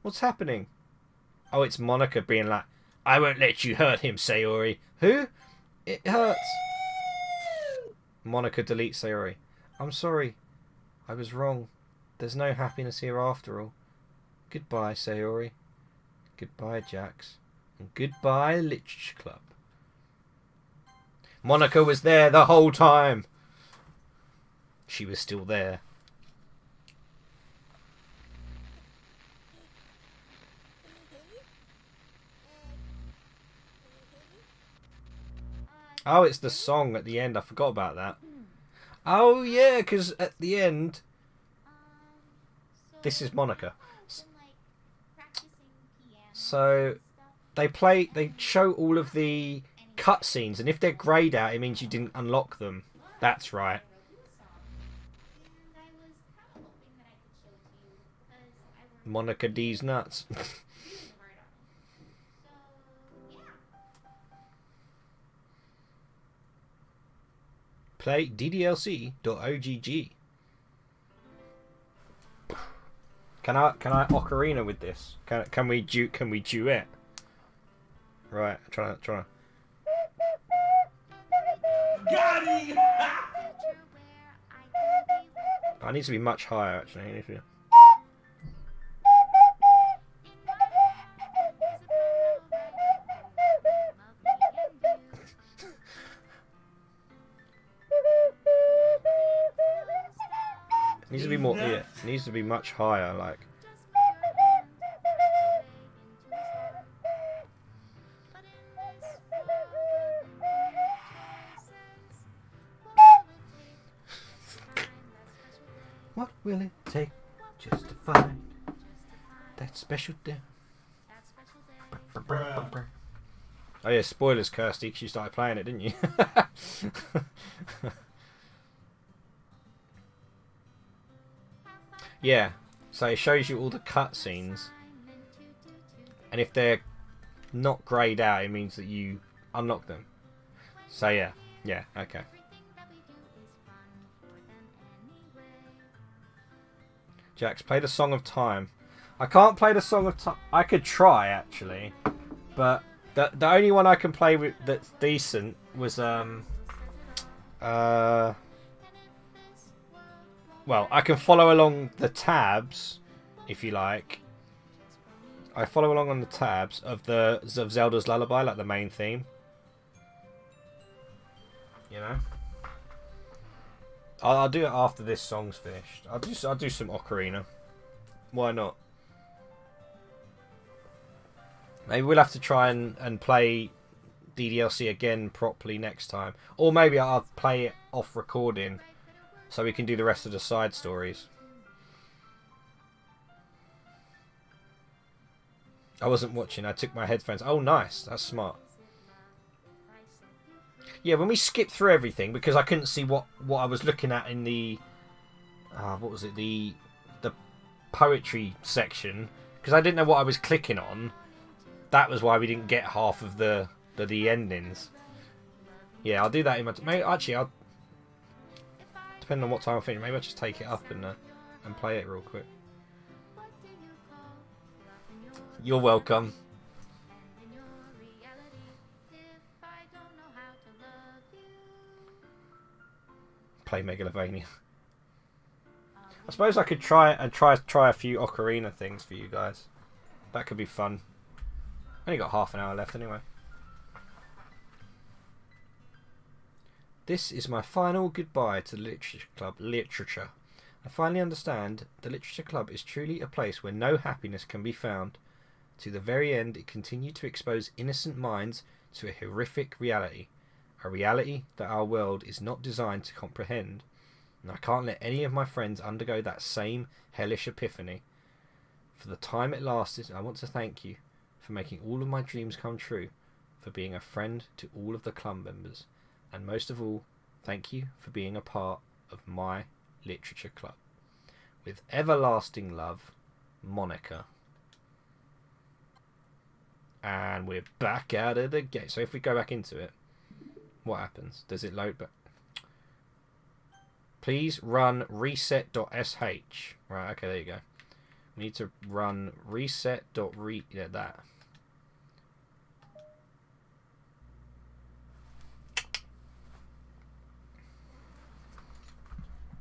What's happening? Oh, it's Monica being like, I won't let you hurt him, Sayori. Who? It hurts. Monica deletes Sayori. I'm sorry. I was wrong. There's no happiness here after all. Goodbye, Sayori. Goodbye, Jax. And goodbye, Literature Club. Monica was there the whole time. She was still there. Oh, it's the song at the end. I forgot about that. Oh, yeah, because at the end... This is Monica. So, they show all of the cutscenes, and if they're greyed out, it means you didn't unlock them. That's right. Monica D's nuts. Play DDLC.ogg. Can I ocarina with this? Can we duet? Right, trying to. Got him! I need to be much higher actually. It needs to be more. Yeah, it needs to be much higher. Like. What will it take just to find that special day? Oh yeah, spoilers, Kirsty, because you started playing it, didn't you? Yeah. So it shows you all the cutscenes, and if they're not greyed out, it means that you unlock them. So yeah, okay. Jax, play the Song of Time. I can't play the Song of Time. I could try actually, but the only one I can play with that's decent was well, I can follow along the tabs if you like. I follow along on the tabs of Zelda's Lullaby, like the main theme. You know, I'll do it after this song's finished. I'll do some Ocarina. Why not? Maybe we'll have to try and play DDLC again properly next time, or maybe I'll play it off recording so we can do the rest of the side stories. I wasn't watching. I took my headphones. Oh, nice. That's smart. Yeah, when we skipped through everything, because I couldn't see what I was looking at in the what was it, the poetry section, because I didn't know what I was clicking on. That was why we didn't get half of the endings. Yeah, I'll do that in my maybe actually I'll, depending on what time I finish, maybe I'll just take it up and play it real quick. You're welcome. Play Megalovania. I suppose I could try a few Ocarina things for you guys. That could be fun. Only got half an hour left anyway. This is my final goodbye to the Literature Club. Literature. I finally understand the Literature Club is truly a place where no happiness can be found. To the very end, it continued to expose innocent minds to a horrific reality. A reality that our world is not designed to comprehend. And I can't let any of my friends undergo that same hellish epiphany. For the time it lasted, I want to thank you for making all of my dreams come true, for being a friend to all of the club members, and most of all, thank you for being a part of my Literature Club. With everlasting love, Monica. And we're back out of the gate. So if we go back into it, what happens? Does it load back? Please run reset.sh. Right, okay, there you go. We need to run reset.re... Yeah, that.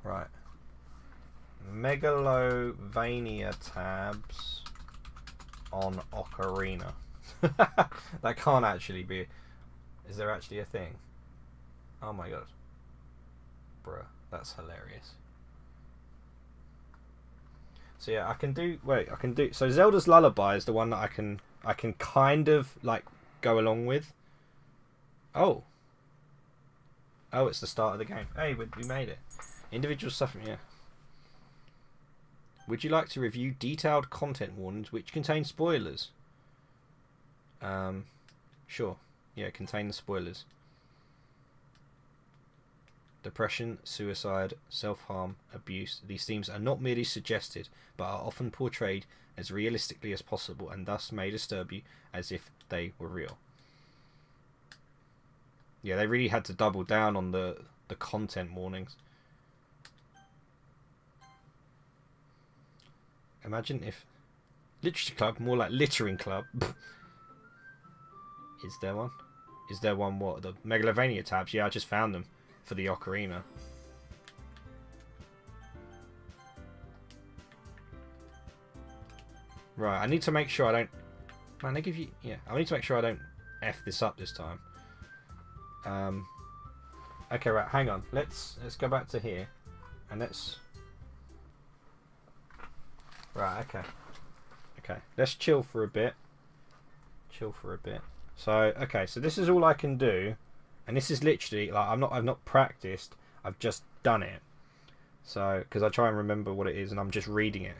Right. Megalovania tabs on Ocarina. That can't actually be... Is there actually a thing? Oh my god. Bruh, that's hilarious. So yeah, I can do... Wait, I can do... So Zelda's Lullaby is the one that I can kind of, like, go along with. Oh. Oh, it's the start of the game. Hey, we made it. Individual suffering, yeah. Would you like to review detailed content warnings which contain spoilers? Sure. Yeah, contain the spoilers. Depression, suicide, self-harm, abuse. These themes are not merely suggested, but are often portrayed as realistically as possible, and thus may disturb you as if they were real. Yeah, they really had to double down on the content warnings. Imagine if... Literature Club, more like Littering Club. Is there one? Is there one what? The Megalovania tabs? Yeah, I just found them for the Ocarina. Right, I need to make sure I don't... Man, they give you... Yeah, I need to make sure I don't F this up this time. Okay, right, hang on. Let's go back to here. And let's... Right, okay. Okay, let's chill for a bit. Chill for a bit. So, okay, so this is all I can do. And this is literally, like, I've not practiced. I've just done it. So, because I try and remember what it is and I'm just reading it.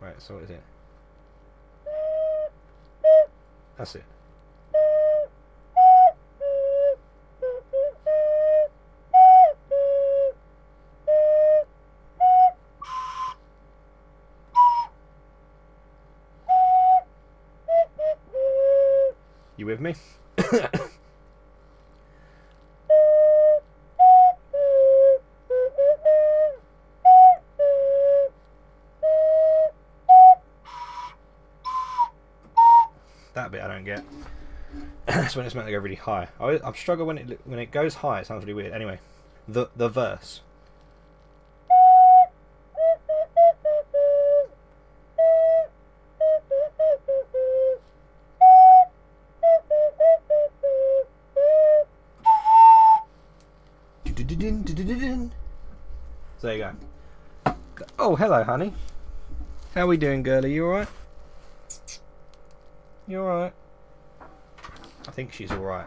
Right, so what is it? That's it. You with me? That bit I don't get. That's when it's meant to go really high. I'm struggling when it goes high. It sounds really weird. Anyway, the verse. So there you go. Oh, hello, honey. How we doing, girlie? You alright? You alright? I think she's alright.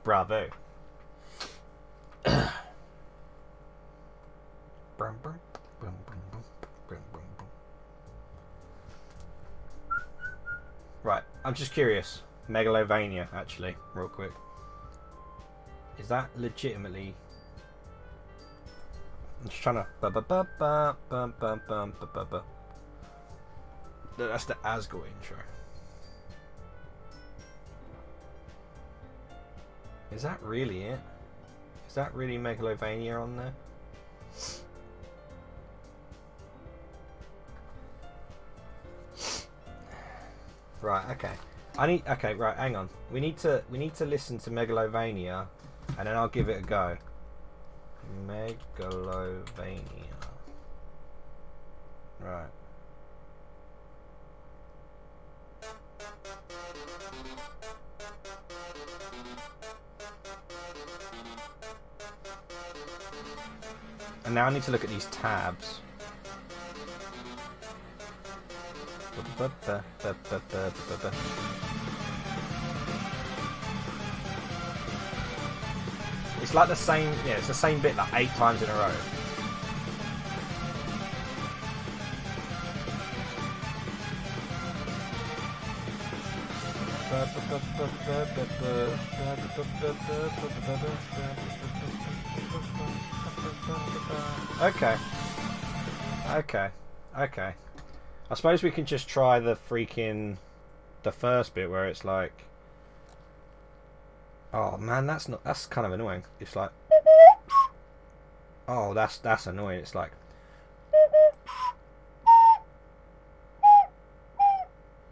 Bravo. Right, I'm just curious. Megalovania, actually, real quick. Is that legitimately... I'm just trying to... That's the Asgore intro. Is that really it? Is that really Megalovania on there? Right, okay. Okay, right, hang on. We need to listen to Megalovania and then I'll give it a go. Megalovania. Right. And now I need to look at these tabs. It's like the same, yeah, it's the same bit like 8 times in a row. Okay. I suppose we can just try the first bit where it's like, oh man, that's kind of annoying. It's like, oh, that's annoying. It's like,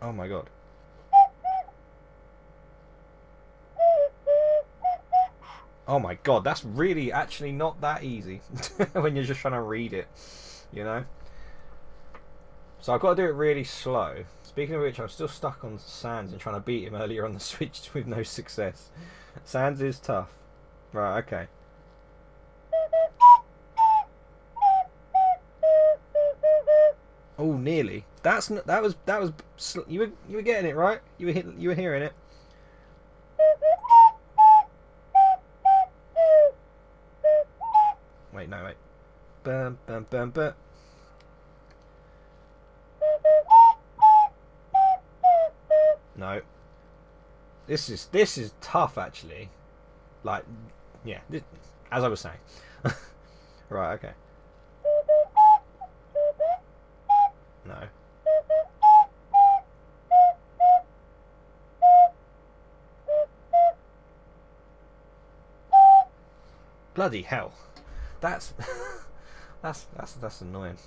oh my god. Oh my god, that's really actually not that easy when you're just trying to read it, you know? So I've got to do it really slow. Speaking of which, I'm still stuck on Sans and trying to beat him earlier on the Switch with no success. Sans is tough. Right, okay. Oh, nearly. That was you were getting it right. You were hearing it. Wait, no, wait. Bum bum bum bum. No. This is tough actually. Like, yeah, as I was saying. Right, okay. No. Bloody hell. That's annoying.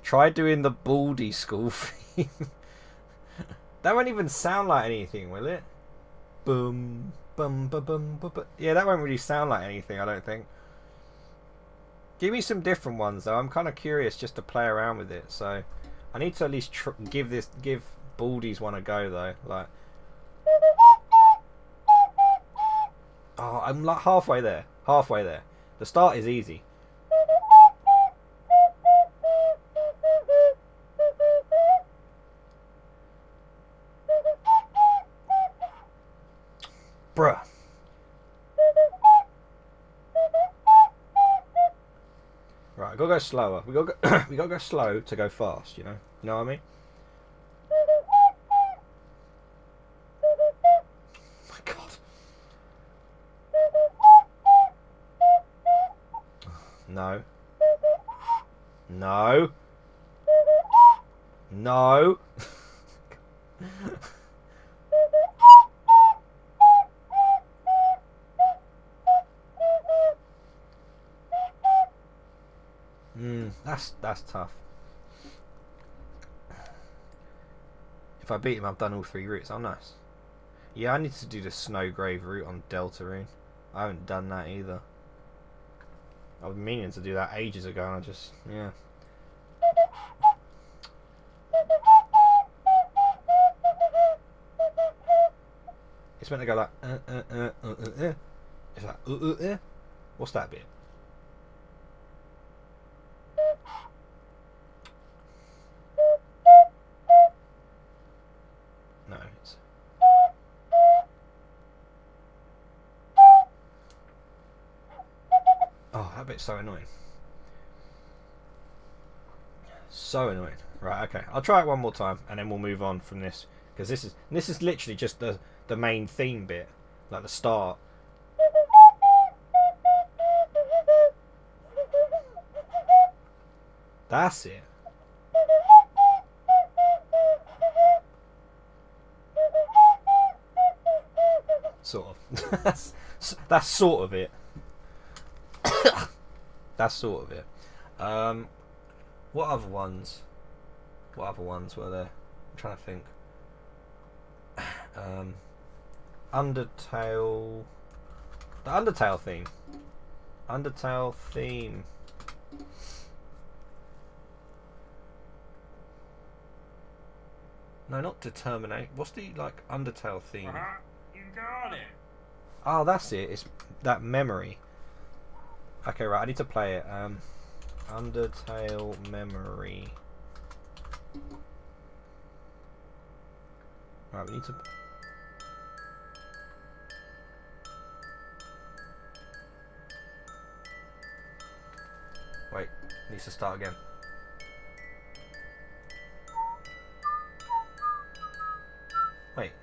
Try doing the Baldy school theme. That won't even sound like anything, will it? Boom, bum, ba, bum, ba, ba. Yeah, that won't really sound like anything, I don't think. Give me some different ones though. I'm kind of curious just to play around with it. So I need to at least give Baldy's one a go though. Like, oh, I'm like halfway there. Halfway there. The start is easy. Bruh. Right, I gotta go slower. We gotta go slow to go fast, you know? You know what I mean? Oh my god. No. No. No. That's tough. If I beat him, I've done all 3 routes. Oh, nice. Yeah, I need to do the Snowgrave route on Deltarune. I haven't done that either. I was meaning to do that ages ago, and I just, yeah. It's meant to go like, It's like, What's that bit? No, it's... Oh, that bit's so annoying. So annoying. Right, okay. I'll try it one more time, and then we'll move on from this. Because this is literally just the main theme bit. Like the start. That's it. Sort of. that's sort of it. That's sort of it. What other ones? What other ones were there? I'm trying to think. Undertale. The Undertale theme. Undertale theme. No, not Determinate. What's the like Undertale theme? You got it. Oh, that's it. It's that memory. Okay, right. I need to play it. Undertale memory. Right, we need to. Wait, needs to start again. Wait.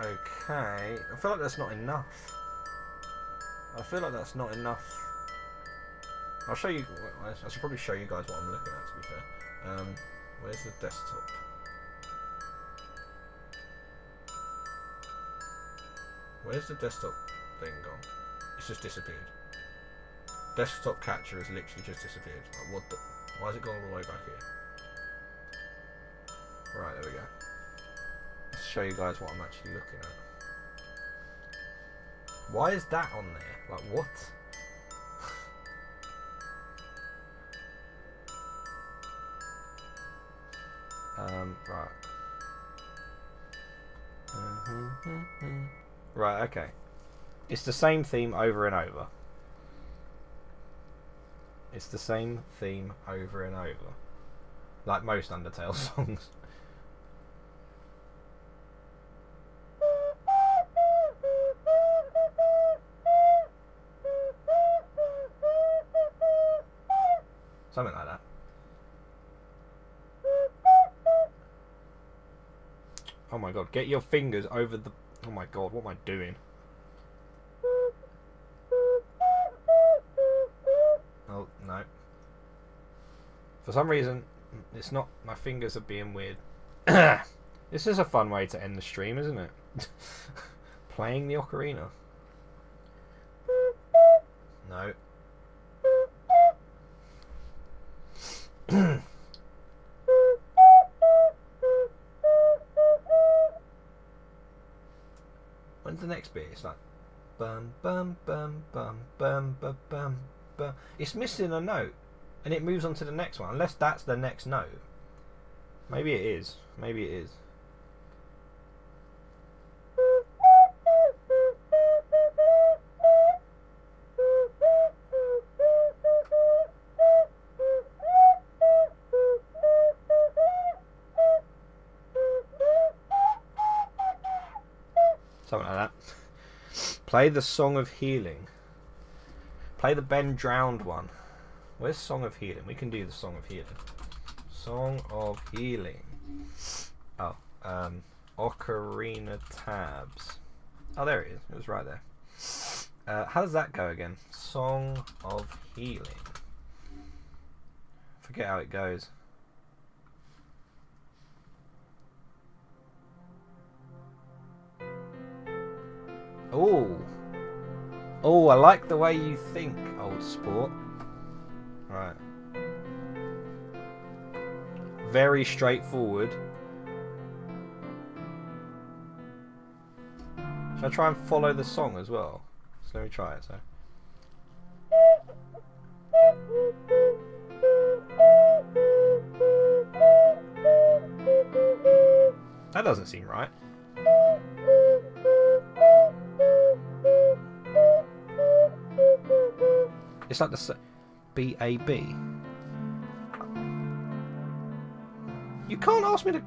Okay, I feel like that's not enough. I feel like that's not enough. I'll show you. I should probably show you guys what I'm looking at. To be fair, where's the desktop? Where's the desktop thing gone? It's just disappeared. Desktop capture has literally just disappeared. Like, what the? Why has it gone all the way back here? Right, there we go. Let's show you guys what I'm actually looking at. Why is that on there? Like, what? Right. Right, okay. It's the same theme over and over. It's the same theme over and over. Like most Undertale songs. Something like that. Oh my god, get your fingers over the... Oh my god, what am I doing? Oh, no. For some reason, it's not... My fingers are being weird. This is a fun way to end the stream, isn't it? Playing the ocarina. No. When's the next bit? It's like bum bum bum bum bum bum bum bum. It's missing a note, and it moves on to the next one. Unless that's the next note. Maybe it is. Maybe it is. Something like that. Play the Song of Healing. Play the Ben Drowned one. Where's Song of Healing? We can do the Song of Healing. Song of Healing. Oh, Ocarina tabs. Oh, there it is. It was right there. How does that go again? Song of Healing. Forget how it goes. Oh. Oh, I like the way you think, old sport. Right. Very straightforward. Should I try and follow the song as well? So let me try it. So. That doesn't seem right. It's like the B-A-B. You can't ask me to...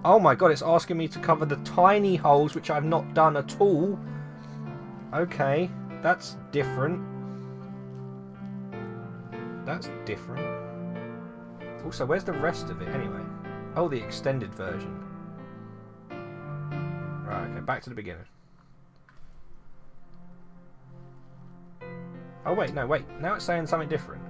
Oh my god, it's asking me to cover the tiny holes, which I've not done at all. Okay, that's different. That's different. Also, where's the rest of it anyway? Oh, the extended version. Right, okay, back to the beginning. Oh wait, no, wait. Now it's saying something different.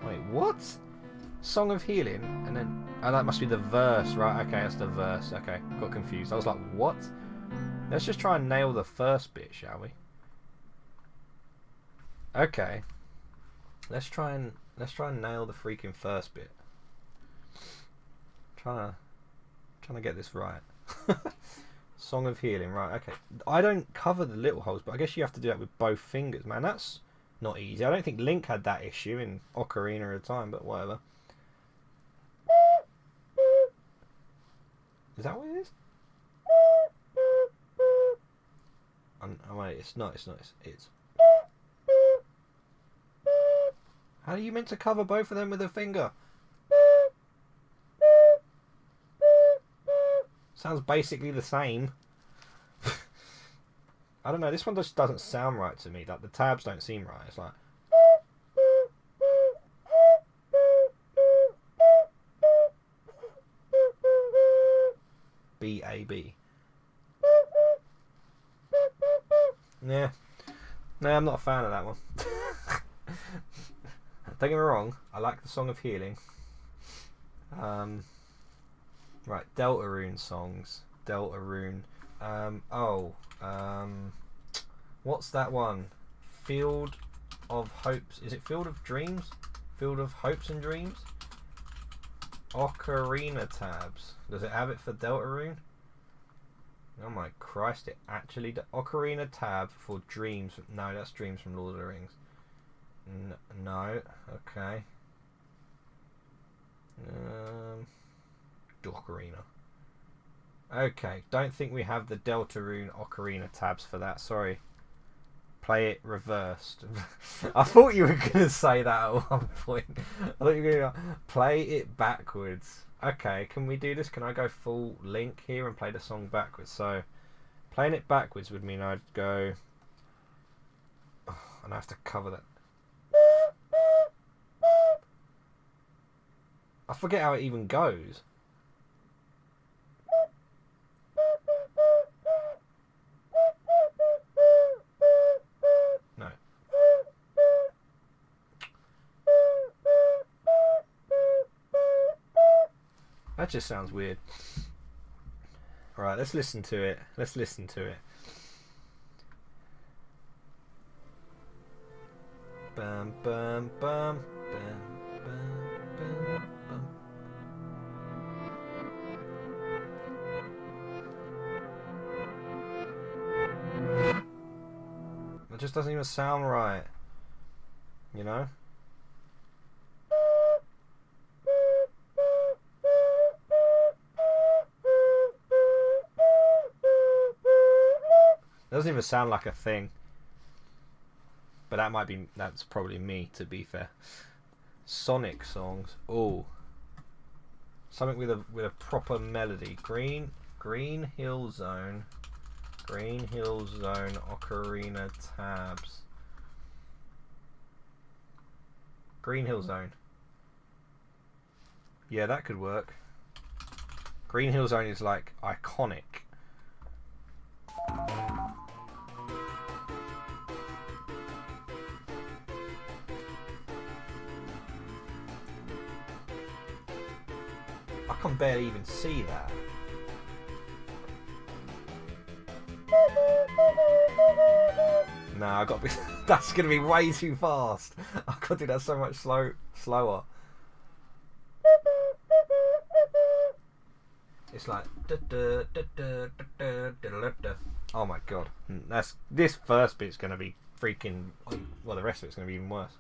Wait, what? Song of Healing, and then... Oh, that must be the verse, right? Okay, that's the verse. Okay, got confused. I was like, what? Let's just try and nail the first bit, shall we? Okay. Let's try and nail the freaking first bit. Trying to get this right. Song of Healing, right? Okay. I don't cover the little holes, but I guess you have to do that with both fingers, man. That's not easy. I don't think Link had that issue in Ocarina of Time, but whatever. Is that what it is? Oh wait, it's not. It's. How are you meant to cover both of them with a finger? Sounds basically the same. I don't know, this one just doesn't sound right to me. Like, the tabs don't seem right. It's like... B-A-B. Yeah. No, I'm not a fan of that one. Don't get me wrong, I like the Song of Healing. Right, Deltarune songs. Deltarune. What's that one? Field of Hopes. Is it Field of Dreams? Field of Hopes and Dreams? Ocarina tabs. Does it have it for Deltarune? Oh my Christ, it actually... Ocarina tab for Dreams. No, that's Dreams from Lord of the Rings. No. Okay. Ocarina. Okay, don't think we have the Deltarune Ocarina tabs for that. Sorry. Play it reversed. I thought you were going to say that at one point. I thought you were going to play it backwards. Okay, can we do this? Can I go full Link here and play the song backwards? So, playing it backwards would mean I'd go... Oh, and I have to cover that. I forget how it even goes. No. That just sounds weird. Alright, let's listen to it. Let's listen to it. Bum bum bum bum bum bum bum. It just doesn't even sound right. You know? It doesn't even sound like a thing. But that's probably me, to be fair. Sonic songs. Oh. Something with a proper melody. Green Hill Zone. Green Hill Zone Ocarina tabs. Green Hill Zone. Yeah, that could work. Green Hill Zone is like iconic. I can barely even see that. No, I got to be. That's gonna be way too fast. I got to do that so much slower. It's like. Oh my god, this first bit's gonna be freaking. Well, the rest of it's gonna be even worse.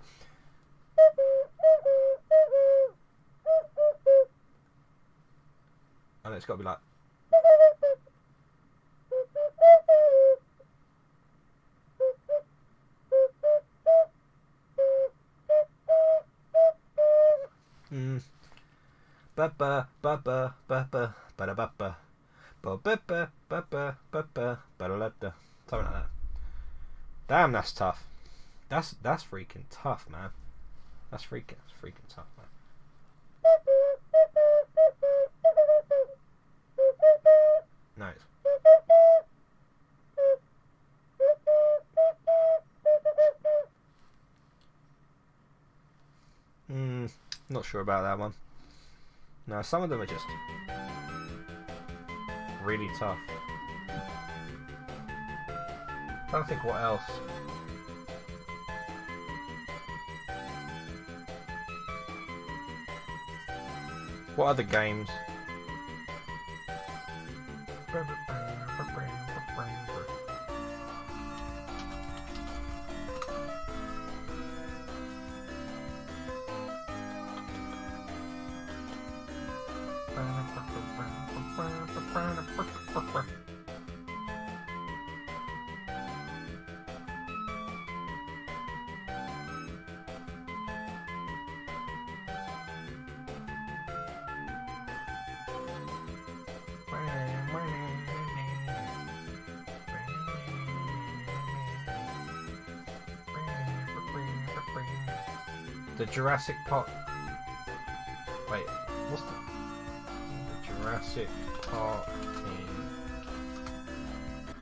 And it's got to be like. Ba ba ba ba ba ba ba da ba ba ba ba ba ba ba ba ba ba da da. Something like that. Damn, that's tough. That's freaking tough, man. That's freaking tough, man. Nice. Not sure about that one. No, some of them are just really tough. I don't think what else. What other games? The Jurassic Park. Wait, what's the Jurassic Park theme?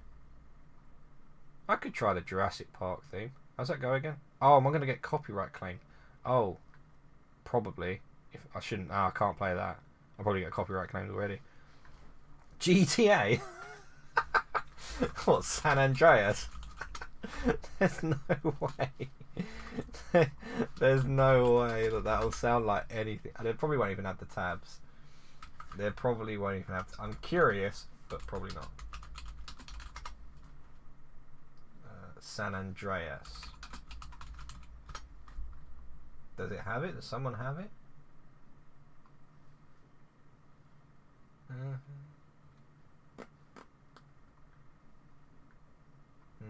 I could try the Jurassic Park theme. How's that go again? Oh, am I going to get copyright claim? Oh, probably. If I shouldn't. I can't play that. I'll probably get copyright claimed already. GTA? What, San Andreas? There's no way. There's no way that will sound like anything. They probably won't even have the tabs. They probably won't even have. I'm curious, but probably not. San Andreas. Does it have it? Does someone have it?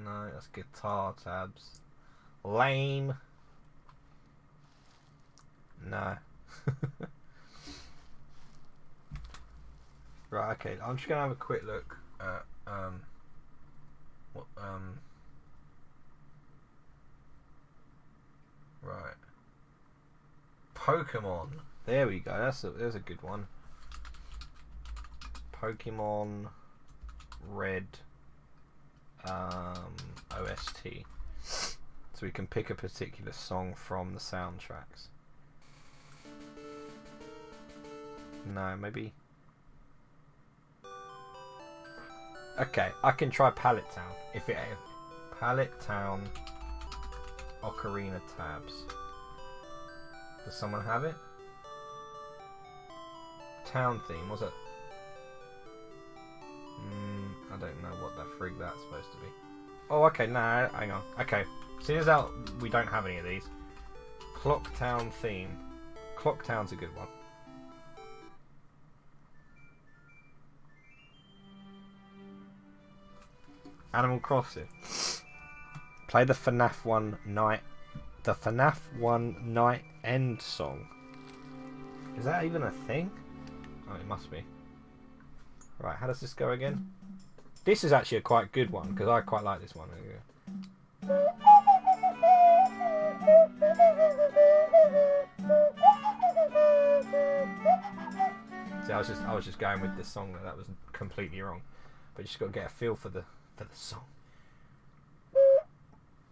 No, that's guitar tabs. Lame. No. Right, okay. I'm just gonna have a quick look at right. Pokemon. There we go. There's a good one. Pokemon Red OST. So we can pick a particular song from the soundtracks. No, maybe. Okay, I can try Pallet Town. If it Pallet Town Ocarina tabs. Does someone have it? Town theme, was it? I don't know what the frig that's supposed to be. Oh, okay, no, hang on. Okay, seeing as how we don't have any of these. Clock Town theme. Clock Town's a good one. Animal Crossing. Play the FNAF 1 night. The FNAF 1 night end song. Is that even a thing? Oh, it must be. Right, how does this go again? This is actually a quite good one because I quite like this one. There you go. See, I was just going with the song that was completely wrong, but you just got to get a feel for the song.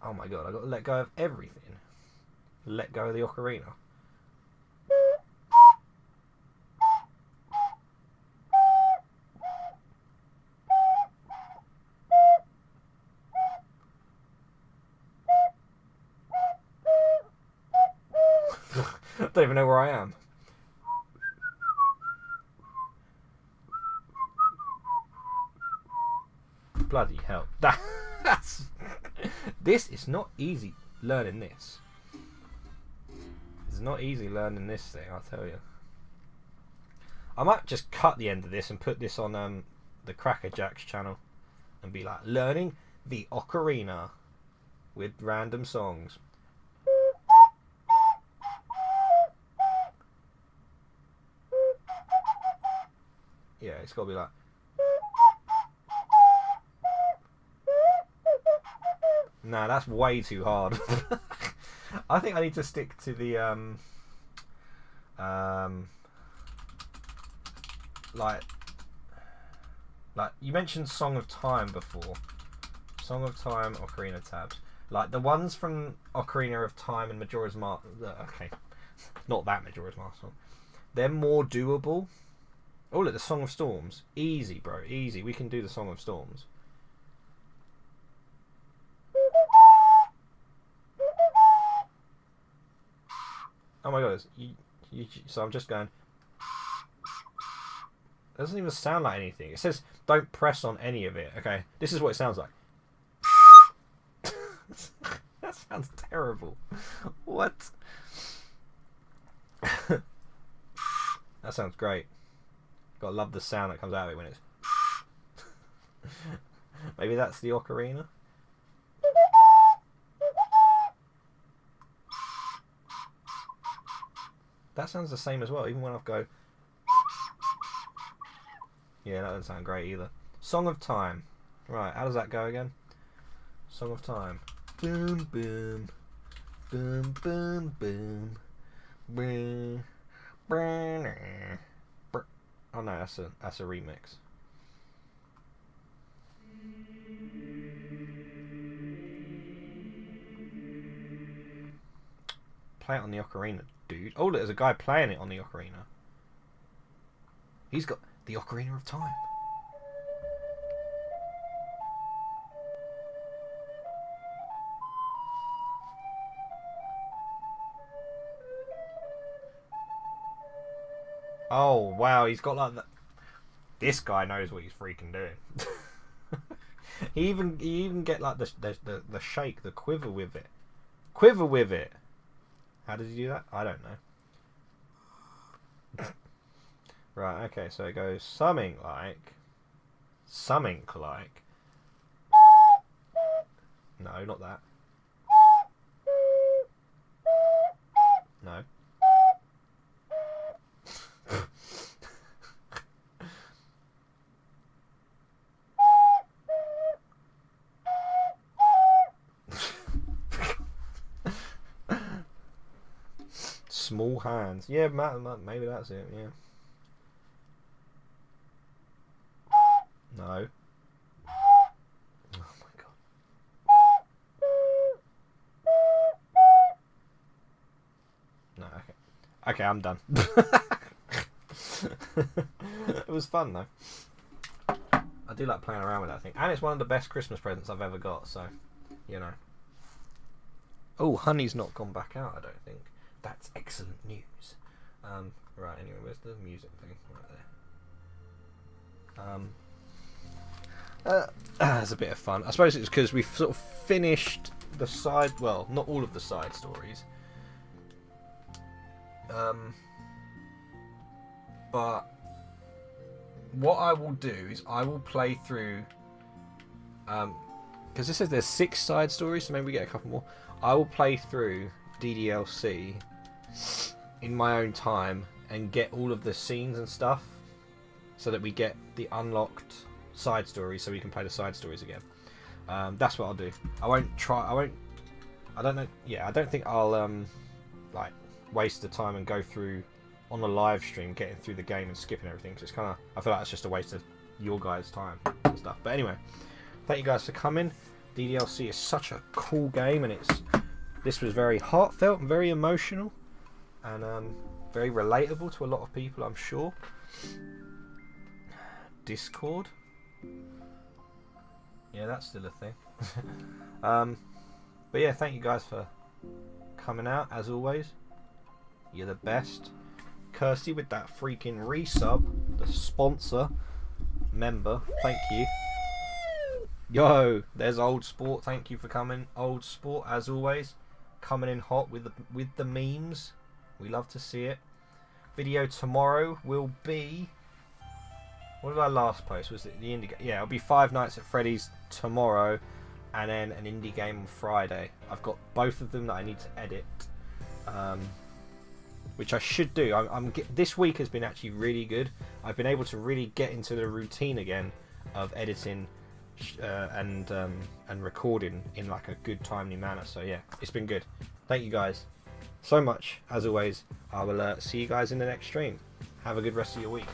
Oh my god, I got to let go of everything. Let go of the ocarina. I don't even know where I am. Bloody hell. That's... This is not easy learning this. It's not easy learning this thing, I'll tell you. I might just cut the end of this and put this on the PatriotJax channel and be like, learning the ocarina with random songs. Yeah, it's got to be like... Nah, that's way too hard. I think I need to stick to the like you mentioned Song of Time before. Song of Time, Ocarina tabs. Like the ones from Ocarina of Time and Majora's Mask. Okay, not that Majora's Mask song. They're more doable. Oh look, the Song of Storms. Easy, bro. Easy. We can do the Song of Storms. Oh my god, so I'm just going... It doesn't even sound like anything. It says, don't press on any of it. Okay, this is what it sounds like. That sounds terrible. What? That sounds great. Gotta love the sound that comes out of it when it's... Maybe that's the ocarina? That sounds the same as well, even when I go... Yeah, that doesn't sound great either. Song of Time. Right, how does that go again? Song of Time. Boom, boom. Boom, boom, boom. Boom. Oh no, that's a remix. Play it on the ocarina, dude. Oh, look, there's a guy playing it on the ocarina. He's got the Ocarina of Time. Oh wow, he's got like that. This guy knows what he's freaking doing. He even get like the shake, the quiver with it. Quiver with it. How does he do that? I don't know. Right, okay, so it goes something like... No, not that. No. Small hands. Yeah, maybe that's it, yeah. No. Oh my god. No, okay. Okay, I'm done. It was fun though. I do like playing around with that thing. And it's one of the best Christmas presents I've ever got, so, you know. Oh, honey's not gone back out, I don't think. That's excellent news. Right, anyway, where's the music thing? Right there. It's a bit of fun. I suppose it's because we've sort of finished the side... Well, not all of the side stories. But what I will do is I will play through... Because this says there's 6 side stories, so maybe we get a couple more. I will play through DDLC in my own time and get all of the scenes and stuff so that we get the unlocked side stories so we can play the side stories again. That's what I'll do. I I don't know. Yeah, I don't think I'll like waste the time and go through on a live stream getting through the game and skipping everything. Cause it's kind of, I feel like it's just a waste of your guys' time and stuff. But anyway, thank you guys for coming. DDLC is such a cool game, and this was very heartfelt and very emotional, and very relatable to a lot of people, I'm sure. Discord, yeah, that's still a thing. But yeah, thank you guys for coming out as always. You're the best. Kirsty with that freaking resub, the sponsor member, thank you. Yo, there's Old Sport, thank you for coming. Old Sport, as always, coming in hot with the memes. We love to see it. Video tomorrow will be, what did I last post? Was it the indie? Yeah, it'll be Five Nights at Freddy's tomorrow, and then an indie game on Friday. I've got both of them that I need to edit, which I should do. This week has been actually really good. I've been able to really get into the routine again of editing and recording in like a good timely manner. So yeah, it's been good. Thank you guys so much as always. I will see you guys in the next stream. Have a good rest of your week.